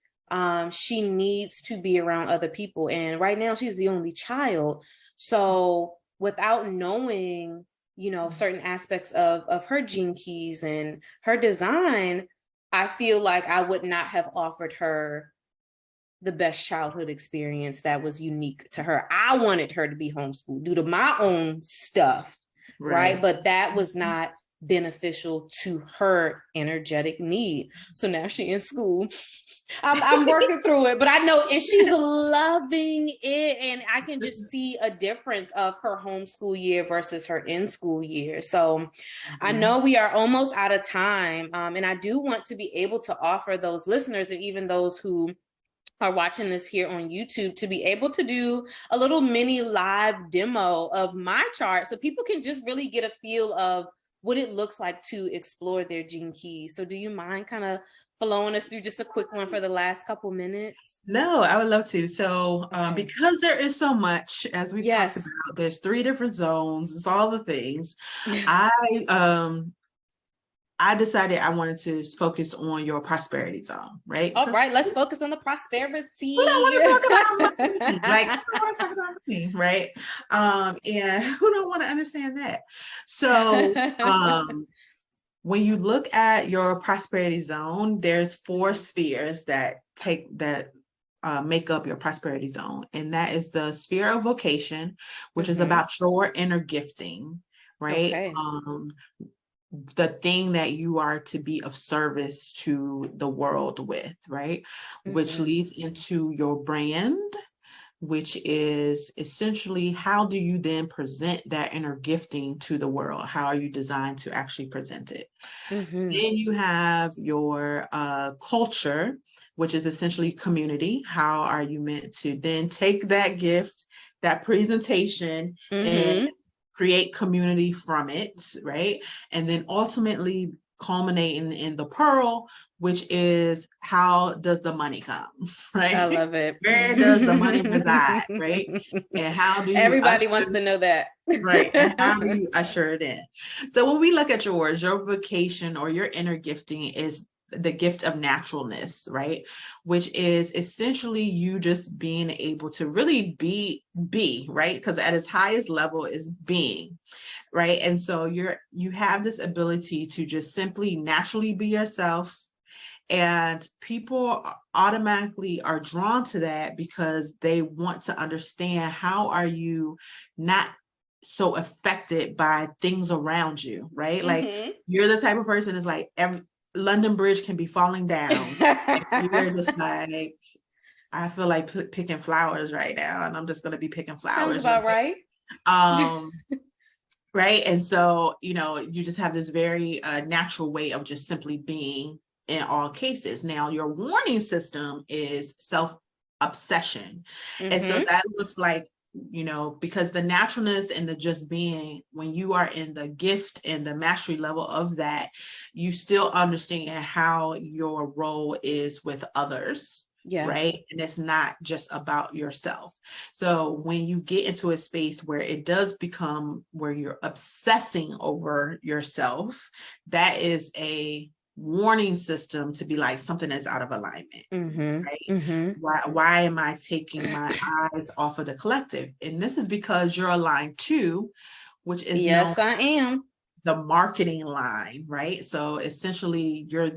She needs to be around other people. And right now she's the only child. So without knowing, certain aspects of her Gene Keys and her design, I feel like I would not have offered her the best childhood experience that was unique to her. I wanted her to be homeschooled due to my own stuff. Right. But that was not beneficial to her energetic need. So now she's in school. I'm working through it, but I know, and she's loving it. And I can just see a difference of her homeschool year versus her in-school year. So I know we are almost out of time. And I do want to be able to offer those listeners, and even those who are watching this here on YouTube, to be able to do a little mini live demo of my chart, so people can just really get a feel of what it looks like to explore their Gene Keys. So do you mind kind of flowing us through just a quick one for the last couple minutes? No, I would love to. So, Okay. because there is so much, as we've talked Yes. about, there's 3 different zones. It's all the things. Yeah. I I decided I wanted to focus on your prosperity zone, right? All Because right, let's focus on the prosperity. who don't want to talk about money? Like, who don't want to talk about money, right? And who don't want to understand that? So, when you look at your prosperity zone, there's 4 spheres that make up your prosperity zone, and that is the sphere of vocation, which is Hmm. about your inner gifting, right? Okay. The thing that you are to be of service to the world with, right? Which Hmm. leads into your brand, which is essentially how do you then present that inner gifting to the world? How are you designed to actually present it? Hmm. Then you have your culture, which is essentially community. How are you meant to then take that gift, that presentation, and Hmm. create community from it, right? And then ultimately culminating in the pearl, which is how does the money come, I right? love it. Where does the money reside, right? And how do you Everybody wants usher, to know that. right? And how do you usher it in? So when we look at yours, your vocation or your inner gifting is the gift of naturalness, right? Which is essentially you just being able to really be, right? Because at its highest level is being, right? And so you have this ability to just simply naturally be yourself, and people automatically are drawn to that because they want to understand how are you not so affected by things around you, right? Like Hmm. you're the type of person is like every London Bridge can be falling down. And you're just like, I feel like picking flowers right now, and I'm just going to be picking Sounds flowers, about right? right. Um, right. And so, you just have this very natural way of just simply being in all cases. Now, your warning system is self obsession. And so Hmm. that looks like, because the naturalness and the just being, when you are in the gift and the mastery level of that, you still understand how your role is with others. Yeah. Right. And it's not just about yourself. So when you get into a space where it does become where you're obsessing over yourself, that is a warning system to be like something that's out of alignment, Hmm. right? Hmm. Why am I taking my eyes off of the collective? And this is because you're aligned to, which is known Yes, I am. the marketing line, right? So essentially you're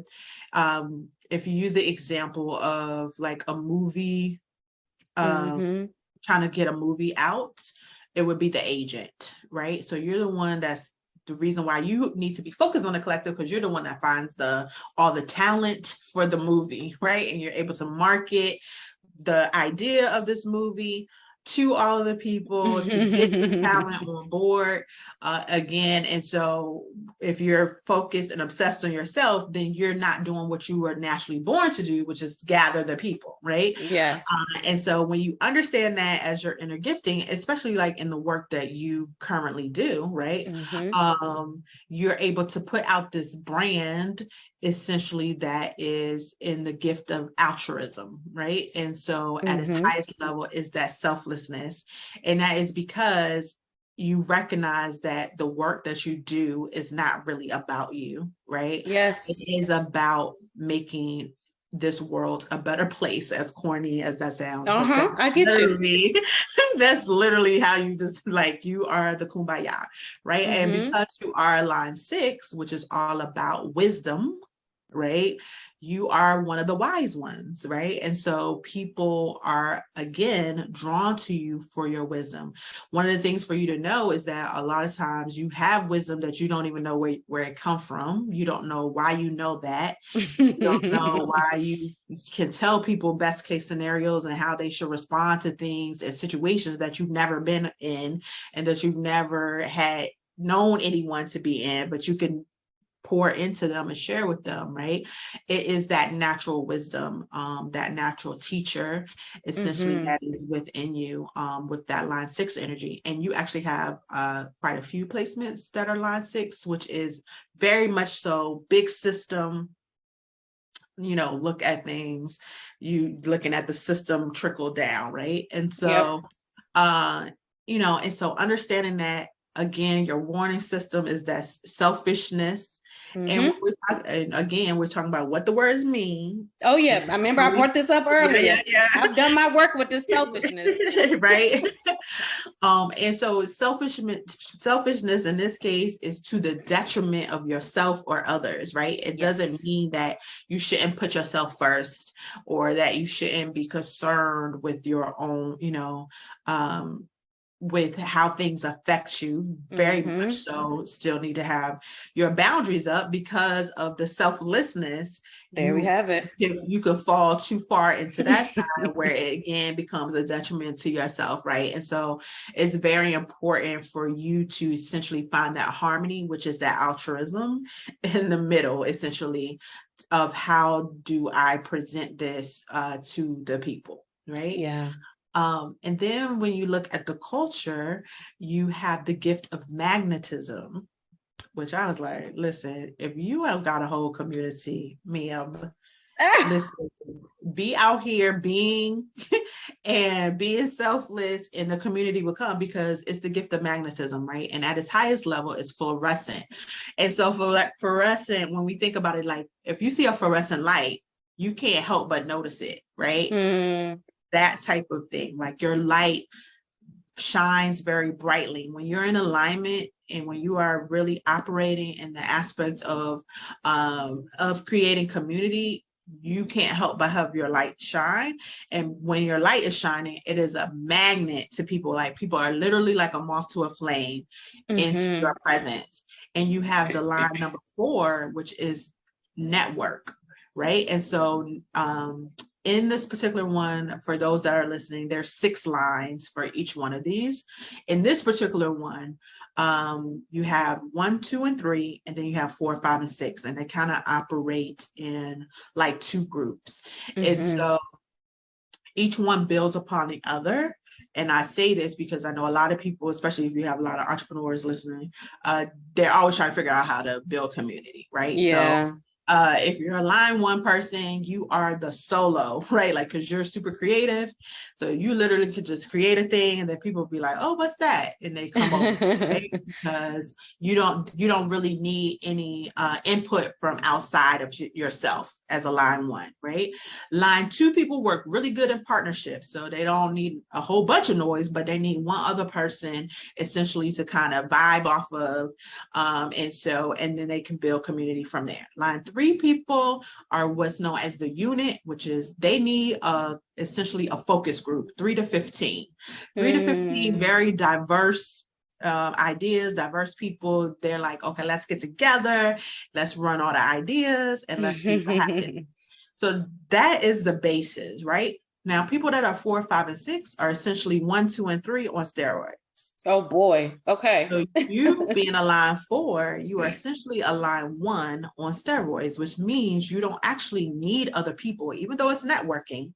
if you use the example of like a movie, um Hmm. trying to get a movie out, it would be the agent, right? So you're the one that's the reason why you need to be focused on the collective, because you're the one that finds all the talent for the movie, right? And you're able to market the idea of this movie to all of the people to get the talent on board again. And so if you're focused and obsessed on yourself, then you're not doing what you were naturally born to do, which is gather the people, right? Yes. And so when you understand that as your inner gifting, especially like in the work that you currently do, right? Hmm. You're able to put out this brand essentially that is in the gift of altruism, right? And so at its Hmm. highest level is that selflessness. And that is because you recognize that the work that you do is not really about you, right? It Yes. is about making this world a better place, as corny as that sounds, but Uh-huh. I get you. literally that's literally how you just like you are the kumbaya, right? And Hmm. because you are line 6, which is all about wisdom, right? You are one of the wise ones, right? And so people are again drawn to you for your wisdom. One of the things for you to know is that a lot of times you have wisdom that you don't even know where it come from. You don't know why you know that. You don't know why you can tell people best case scenarios and how they should respond to things and situations that you've never been in and that you've never had known anyone to be in, but you can pour into them and share with them, right? It is that natural wisdom, that natural teacher, essentially, Hmm. that is within you with that line 6 energy. And you actually have quite a few placements that are line 6, which is very much so big system, look at things, you looking at the system trickle down, right? And Yep. so, and so understanding that, again, your warning system is that selfishness. And, Mm-hmm. and again, we're talking about what the words mean. Oh yeah, I remember I brought this up earlier. Yeah. I've done my work with this selfishness. Right. And so selfishness in this case is to the detriment of yourself or others, right? It doesn't mean that you shouldn't put yourself first, or that you shouldn't be concerned with your own, with how things affect you. Very much so still need to have your boundaries up, because of the selflessness. There we have it. You could fall too far into that side where it again becomes a detriment to yourself, right? And so it's very important for you to essentially find that harmony, which is that altruism in the middle, essentially, of how do I present this to the people, right? Yeah. And then when you look at the culture, you have the gift of magnetism, which I was like, listen, if you have got a whole community, ma'am, listen, be out here being and being selfless, and the community will come, because it's the gift of magnetism, right? And at its highest level is fluorescent. And so for fluorescent, when we think about it, like if you see a fluorescent light, you can't help but notice it, right? That type of thing, like your light shines very brightly when you're in alignment, and when you are really operating in the aspect of creating community. You can't help but have your light shine. And when your light is shining, it is a magnet to people. Like people are literally like a moth to a flame into your presence. And you have the line number 4, which is network, right? And so in this particular one, for those that are listening, there's 6 lines for each one of these. In this particular one, you have 1, 2, and 3, and then you have 4, 5, and 6, and they kind of operate in like 2 groups. And so each one builds upon the other. And I say this because I know a lot of people, especially if you have a lot of entrepreneurs listening, they're always trying to figure out how to build community, right? Yeah. So if you're a line 1 person, you are the solo, right? Like, because you're super creative. So you literally could just create a thing, and then people will be like, oh, what's that? And they come over, right? Because you don't really need any input from outside of yourself as a line 1, right? Line 2 people work really good in partnerships. So they don't need a whole bunch of noise, but they need one other person essentially to kind of vibe off of. And then they can build community from there. Line 3 people are what's known as the unit, which is they need essentially a focus group, 3 to 15. 3 to 15 very diverse ideas, diverse people. They're like, okay, let's get together, let's run all the ideas, and let's see what happens. So that is the basis, right? Now, people that are 4, 5, and 6 are essentially 1, 2, and 3 on steroids. Oh boy. Okay. So you being a line 4, you are essentially a line 1 on steroids, which means you don't actually need other people, even though it's networking,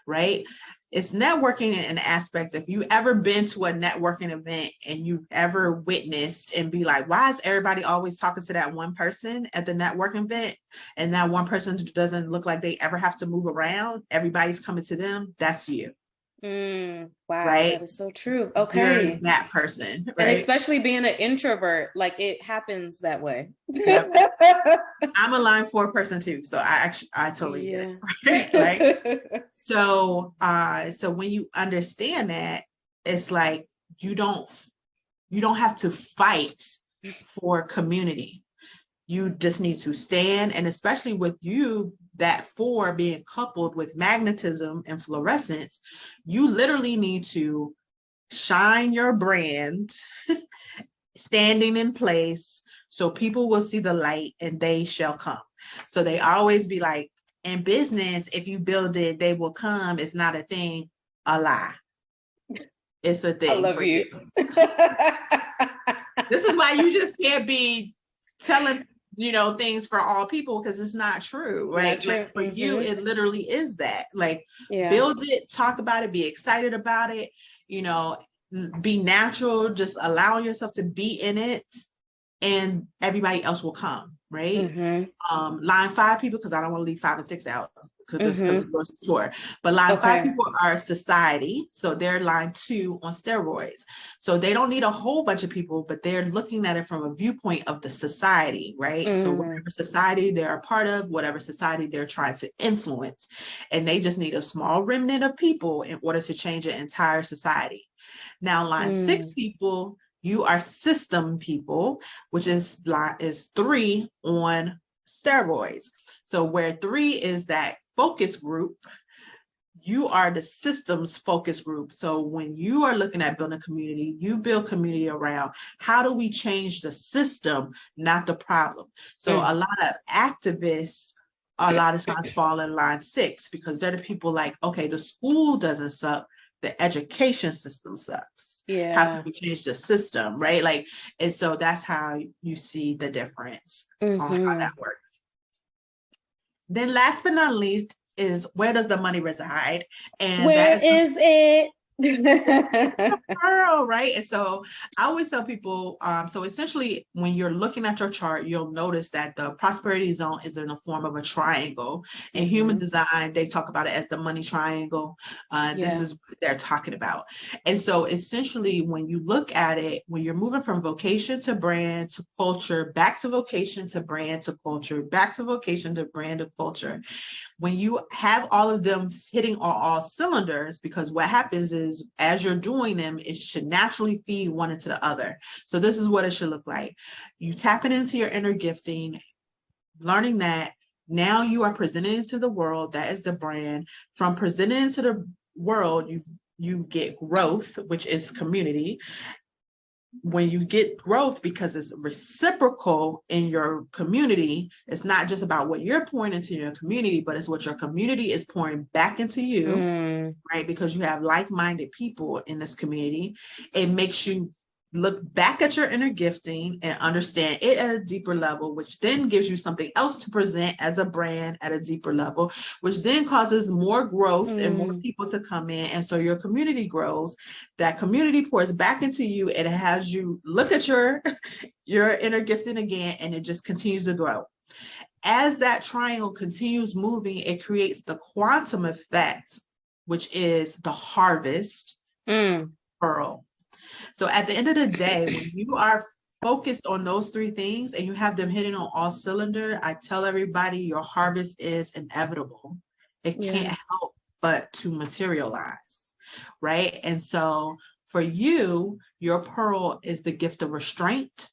right? It's networking in an aspect. If you ever been to a networking event and you've ever witnessed and be like, why is everybody always talking to that one person at the networking event? And that one person doesn't look like they ever have to move around. Everybody's coming to them. That's you. Wow, right? that is so true. Okay. You're that person, right? And especially being an introvert, like it happens that way. Yep. I'm a line 4 person too, so I totally get it. Right? So when you understand that, it's like you don't have to fight for community. You just need to stand, and especially with you, that 4 being coupled with magnetism and fluorescence, you literally need to shine your brand, standing in place, so people will see the light and they shall come. So they always be like, in business, if you build it, they will come. It's not a thing, a lie. It's a thing. I love you. This is why you just can't be telling things for all people, because it's not true, right? Not true. Like for you, it literally is that. Like, yeah. Build it, talk about it, be excited about it, be natural, just allow yourself to be in it, and everybody else will come, right? Mm-hmm. Line 5 people, because I don't want to leave 5 and 6 out because Mm-hmm. it goes to store. But line 5 Okay. people are society. So they're line 2 on steroids. So they don't need a whole bunch of people, but they're looking at it from a viewpoint of the society, right? So whatever society they're a part of, whatever society they're trying to influence, and they just need a small remnant of people in order to change an entire society. Now, line 6 people, you are system people, which is 3 on steroids. So where 3 is that focus group, you are the systems focus group. So when you are looking at building a community, you build community around how do we change the system, not the problem. So a lot of activists a lot of times fall in line 6 because they're the people like, okay, the school doesn't suck, the education system sucks. Yeah. How can we change the system, right? Like, and so that's how you see the difference on how that works. Then last but not least is, where does the money reside? And where is it? Girl, right? And so I always tell people, so essentially when you're looking at your chart, you'll notice that the prosperity zone is in the form of a triangle. In human design, they talk about it as the money triangle. This is what they're talking about. And so essentially when you look at it, when you're moving from vocation to brand to culture, back to vocation to brand to culture, back to vocation to brand to culture, when you have all of them hitting on all cylinders, because what happens is as you're doing them, it should naturally feed one into the other. So this is what it should look like. You tapping into your inner gifting, learning that now you are presenting into the world. That is the brand. From presenting into the world, you get growth, which is community. When you get growth, because it's reciprocal in your community, it's not just about what you're pouring into your community, but it's what your community is pouring back into you, right? Because you have like-minded people in this community. It makes you look back at your inner gifting and understand it at a deeper level, which then gives you something else to present as a brand at a deeper level, which then causes more growth and more people to come in. And so your community grows. That community pours back into you and it has you look at your inner gifting again, and it just continues to grow. As that triangle continues moving, it creates the quantum effect, which is the harvest pearl. So at the end of the day, when you are focused on those 3 things and you have them hitting on all cylinder, I tell everybody your harvest is inevitable. It can't help but to materialize, right? And so for you, your pearl is the gift of restraint.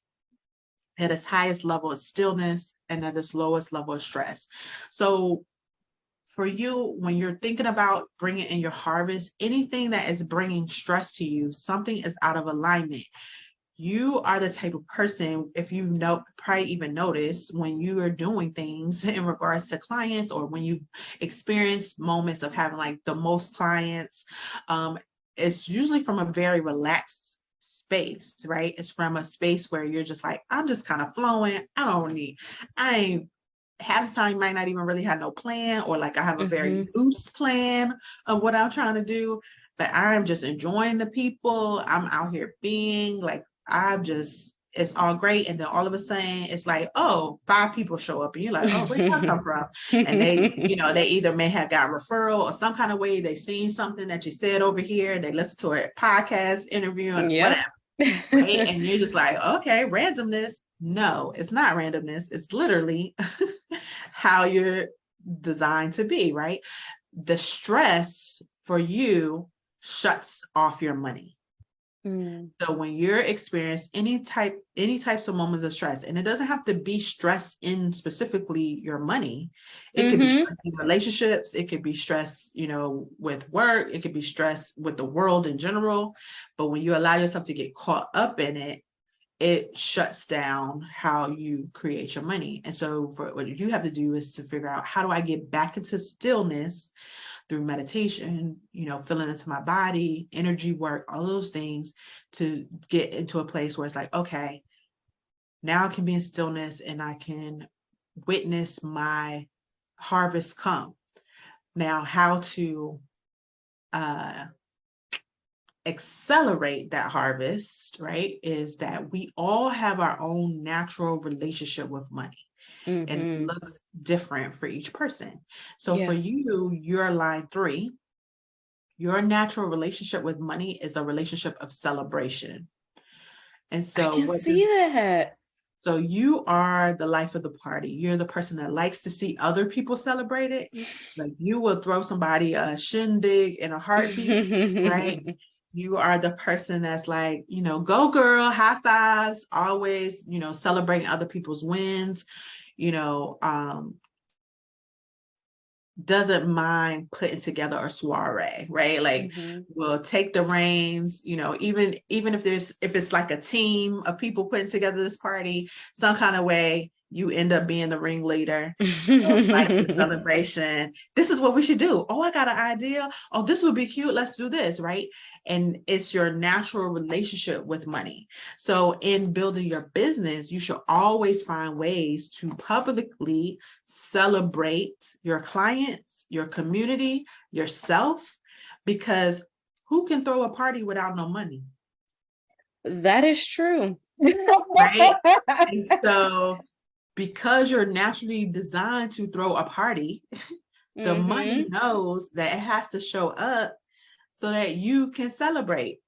At its highest level of stillness and at its lowest level of stress. So for you, when you're thinking about bringing in your harvest, anything that is bringing stress to you, something is out of alignment. You are the type of person, if you know, probably even notice when you are doing things in regards to clients, or when you experience moments of having like the most clients, it's usually from a very relaxed space, right? It's from a space where you're just like, I'm just kind of flowing. Half the time you might not even really have no plan, or like I have a very loose plan of what I'm trying to do, but I'm just enjoying the people. I'm out here being like, it's all great. And then all of a sudden it's like, oh, 5 people show up and you're like, oh, where did that come from? And they either may have got referral or some kind of way they seen something that you said over here. They listened to a podcast interview and whatever. Right? And you're just like, okay, randomness. No, it's not randomness. It's literally how you're designed to be, right? The stress for you shuts off your money. So when you're experiencing any types of moments of stress, and it doesn't have to be stress in specifically your money, it could be stress in relationships, it could be stress, with work, it could be stress with the world in general. But when you allow yourself to get caught up in it, it shuts down how you create your money. And so what you have to do is to figure out, how do I get back into stillness through meditation, feeling into my body, energy work, all those things, to get into a place where it's like, okay, now I can be in stillness and I can witness my harvest come. Now, how to accelerate that harvest, right, is that we all have our own natural relationship with money. and it looks different for each person. So for you, you're line 3. Your natural relationship with money is a relationship of celebration. And so I can see that. So you are the life of the party. You're the person that likes to see other people celebrate it. Like you will throw somebody a shindig in a heartbeat, right? You are the person that's like, go girl, high fives, always, celebrating other people's wins, doesn't mind putting together a soiree, right? Like we'll take the reins, even if it's like a team of people putting together this party, some kind of way, you end up being the ringleader of like the celebration. This is what we should do. Oh, I got an idea. Oh, this would be cute. Let's do this, right? And it's your natural relationship with money. So in building your business, you should always find ways to publicly celebrate your clients, your community, yourself, because who can throw a party without no money? That is true. Right? And so because you're naturally designed to throw a party, the money knows that it has to show up so that you can celebrate.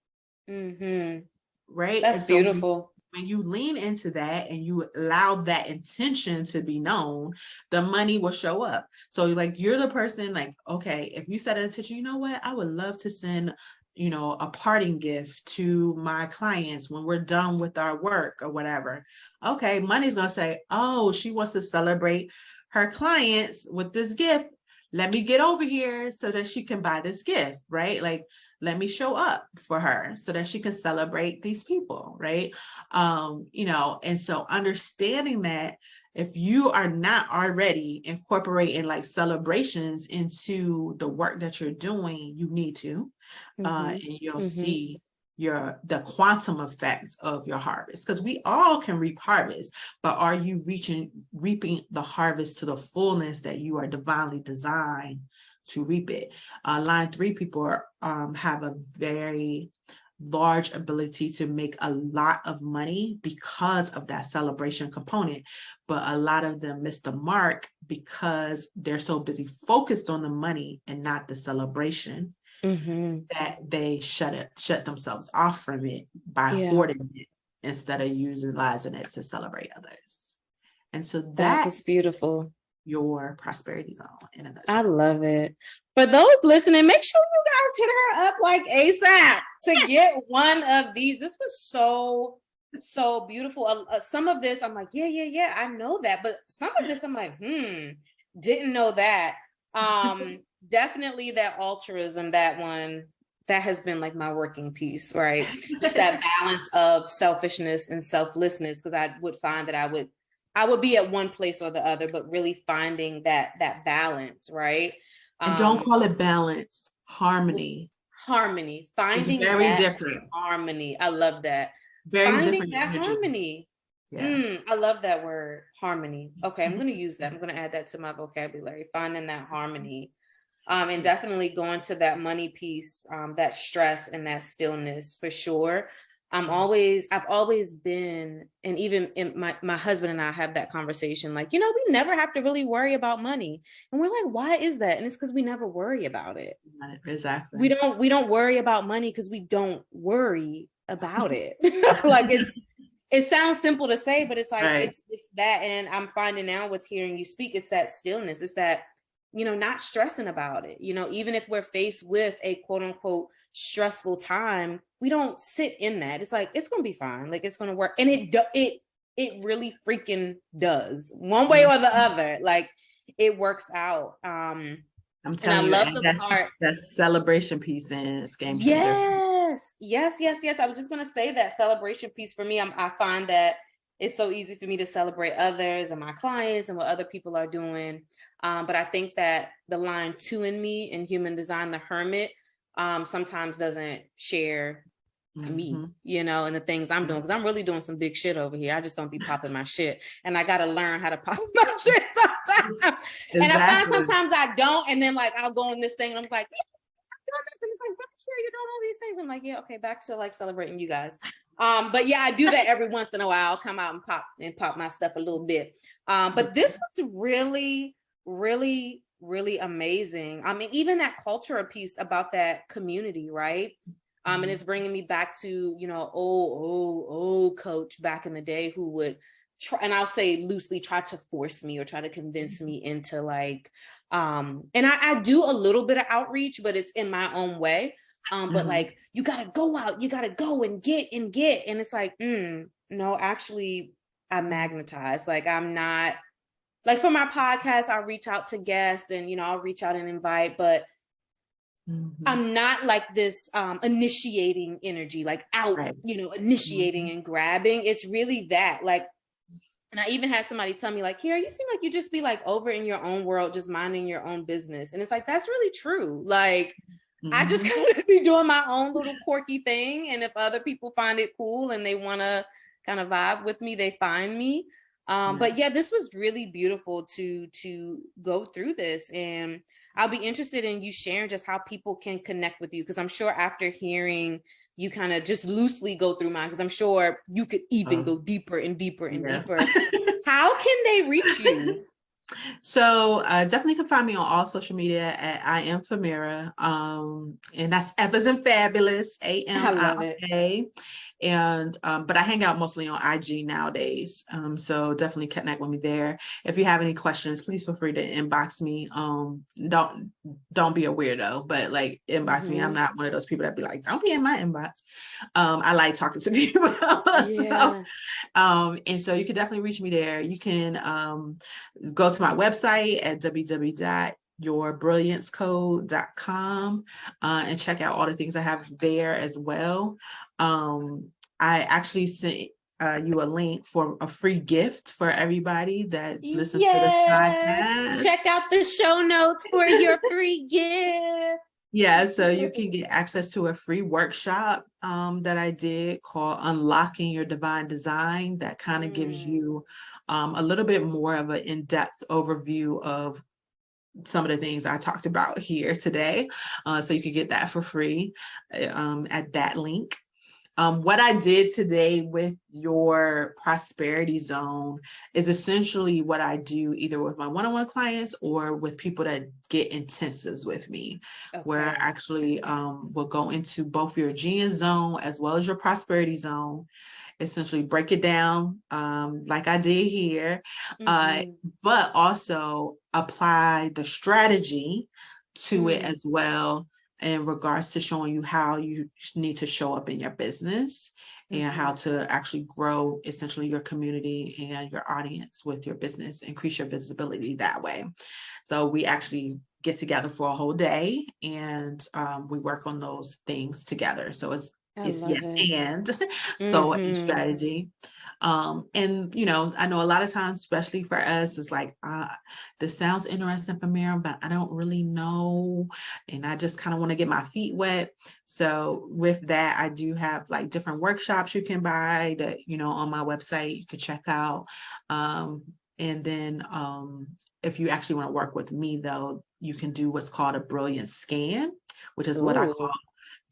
Right? That's beautiful. When you lean into that and you allow that intention to be known, the money will show up. So like you're the person like, okay, if you set an intention, you know what? I would love to send, a parting gift to my clients when we're done with our work or whatever. Okay, money's going to say, oh, she wants to celebrate her clients with this gift. Let me get over here so that she can buy this gift, right? Like, let me show up for her so that she can celebrate these people, right? And so understanding that if you are not already incorporating like celebrations into the work that you're doing, you need to, and you'll see the quantum effect of your harvest, because we all can reap harvest, but are you reaping the harvest to the fullness that you are divinely designed to reap it? Line 3 people have a very large ability to make a lot of money because of that celebration component, but a lot of them miss the mark because they're so busy focused on the money and not the celebration, that they shut themselves off from it by hoarding it instead of utilizing it to celebrate others. And so that was beautiful. Your prosperity zone in a nutshell. I love it. For those listening, make sure you guys hit her up like ASAP to get one of these. This was so beautiful. Some of this I'm like, yeah, I know that, but some of this I'm like, didn't know that. Definitely that altruism, that one, that has been like my working piece, right? Just that balance of selfishness and selflessness, because I would find that I would be at one place or the other, but really finding that balance, right? And don't call it balance, harmony. Finding it's very different. Harmony. I love that. Very finding different that energy. harmony. Yeah. I love that word, harmony. Okay, I'm going to use that. I'm going to add that to my vocabulary. Finding that harmony. And definitely going to that money piece, that stress and that stillness for sure. I've always been, and even in my husband and I have that conversation, like, we never have to really worry about money. And we're like, why is that? And it's because we never worry about it. Exactly. We don't worry about money because we don't worry about it. Like it sounds simple to say, but it's like, it's that. And I'm finding now with hearing you speak, it's that stillness. It's that, not stressing about it. Even if we're faced with a quote unquote stressful time, we don't sit in that. It's like, it's going to be fine. Like, it's going to work. And it really freaking does, one way or the other. Like, it works out. I'm telling you, I love the part, that celebration piece in this game changer. Yes. I was just going to say that celebration piece for me, I find that it's so easy for me to celebrate others and my clients and what other people are doing. But I think that the line 2 in me in human design, the hermit, sometimes doesn't share me, and the things I'm doing, because I'm really doing some big shit over here. I just don't be popping my shit, and I got to learn how to pop my shit sometimes. Exactly. And I find sometimes I don't, and then like I'll go on this thing and I'm like, yeah, I'm doing this, and it's like, here, you're doing all these things. I'm like, yeah, okay, back to like celebrating you guys. But yeah, I do that every once in a while. I'll come out and pop my stuff a little bit. But this was really, really, really amazing. I mean, even that cultural piece about that community, right? And it's bringing me back to, you know, old coach back in the day who would try, and I'll say loosely, try to force me or try to convince me into like, and I do a little bit of outreach, but it's in my own way. But like, you gotta go out, you gotta go and get. And it's like, no, actually, I magnetize. Like, I'm not, like for my podcast, I'll reach out to guests and, you know, I'll reach out and invite, but I'm not like this initiating energy, like out, you know, initiating and grabbing. It's really that, like, and I even had somebody tell me like, Kira, you seem like you just be like over in your own world, just minding your own business. And it's like, that's really true. Like, I just kind of be doing my own little quirky thing. And if other people find it cool and they want to kind of vibe with me, they find me. But yeah, this was really beautiful to go through this. And I'll be interested in you sharing just how people can connect with you. Because I'm sure after hearing you kind of just loosely go through mine, because I'm sure you could even go deeper and deeper and deeper. How can they reach you? So definitely can find me on all social media at I am Famira. And that's F as in fabulous, AMIA. And but I hang out mostly on IG nowadays. So definitely connect with me there. If you have any questions, please feel free to inbox me. Don't be a weirdo, but like inbox me. I'm not one of those people that be like, don't be in my inbox. I like talking to people. So, and so you can definitely reach me there. You can go to my website at www.yourbrilliancecode.com and check out all the things I have there as well. I actually sent you a link for a free gift for everybody that listens to this podcast. Check out the show notes for your free gift. Yeah, so you can get access to a free workshop that I did called Unlocking Your Divine Design that kind of gives you a little bit more of an in-depth overview of some of the things I talked about here today. So you can get that for free at that link. What I did today with your prosperity zone is essentially what I do either with my one-on-one clients or with people that get intensives with me, where I actually will go into both your genius zone as well as your prosperity zone, essentially break it down like I did here, but also apply the strategy to it as well, in regards to showing you how you need to show up in your business and how to actually grow essentially your community and your audience with your business, increase your visibility that way. So we actually get together for a whole day and we work on those things together. So it's yes and so a strategy. And you know, I know a lot of times, especially for us, it's like this sounds interesting, Famira, but I don't really know, and I just kind of want to get my feet wet. So with that, I do have like different workshops you can buy that, you know, on my website you could check out. And then if you actually want to work with me though, you can do what's called a brilliance scan, which is what I call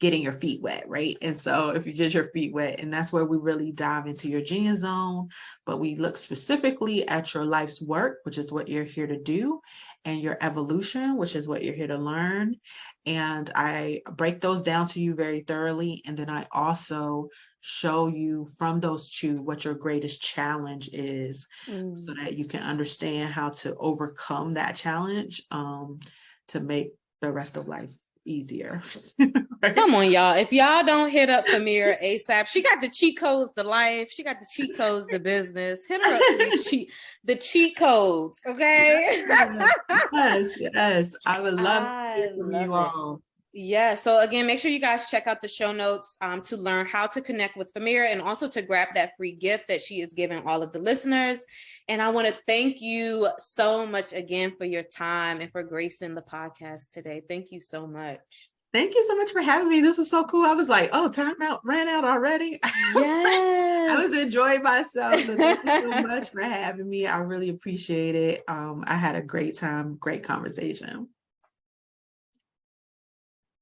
getting your feet wet, right? And so if you get your feet wet, and that's where we really dive into your genius zone, but we look specifically at your life's work, which is what you're here to do, and your evolution, which is what you're here to learn. And I break those down to you very thoroughly. And then I also show you from those two what your greatest challenge is, so that you can understand how to overcome that challenge to make the rest of life easier. Right? Come on, y'all. If y'all don't hit up Famira ASAP, she got the cheat codes to life. She got the cheat codes to business. Hit her up with the cheat codes, okay? Yes. I would love to hear from you all. Yeah. So again, make sure you guys check out the show notes to learn how to connect with Famira and also to grab that free gift that she is giving all of the listeners. And I want to thank you so much again for your time and for gracing the podcast today. Thank you so much. Thank you so much for having me. This was so cool. I was like, oh, time out, ran out already. I was enjoying myself. So thank you so much for having me. I really appreciate it. I had a great time, great conversation.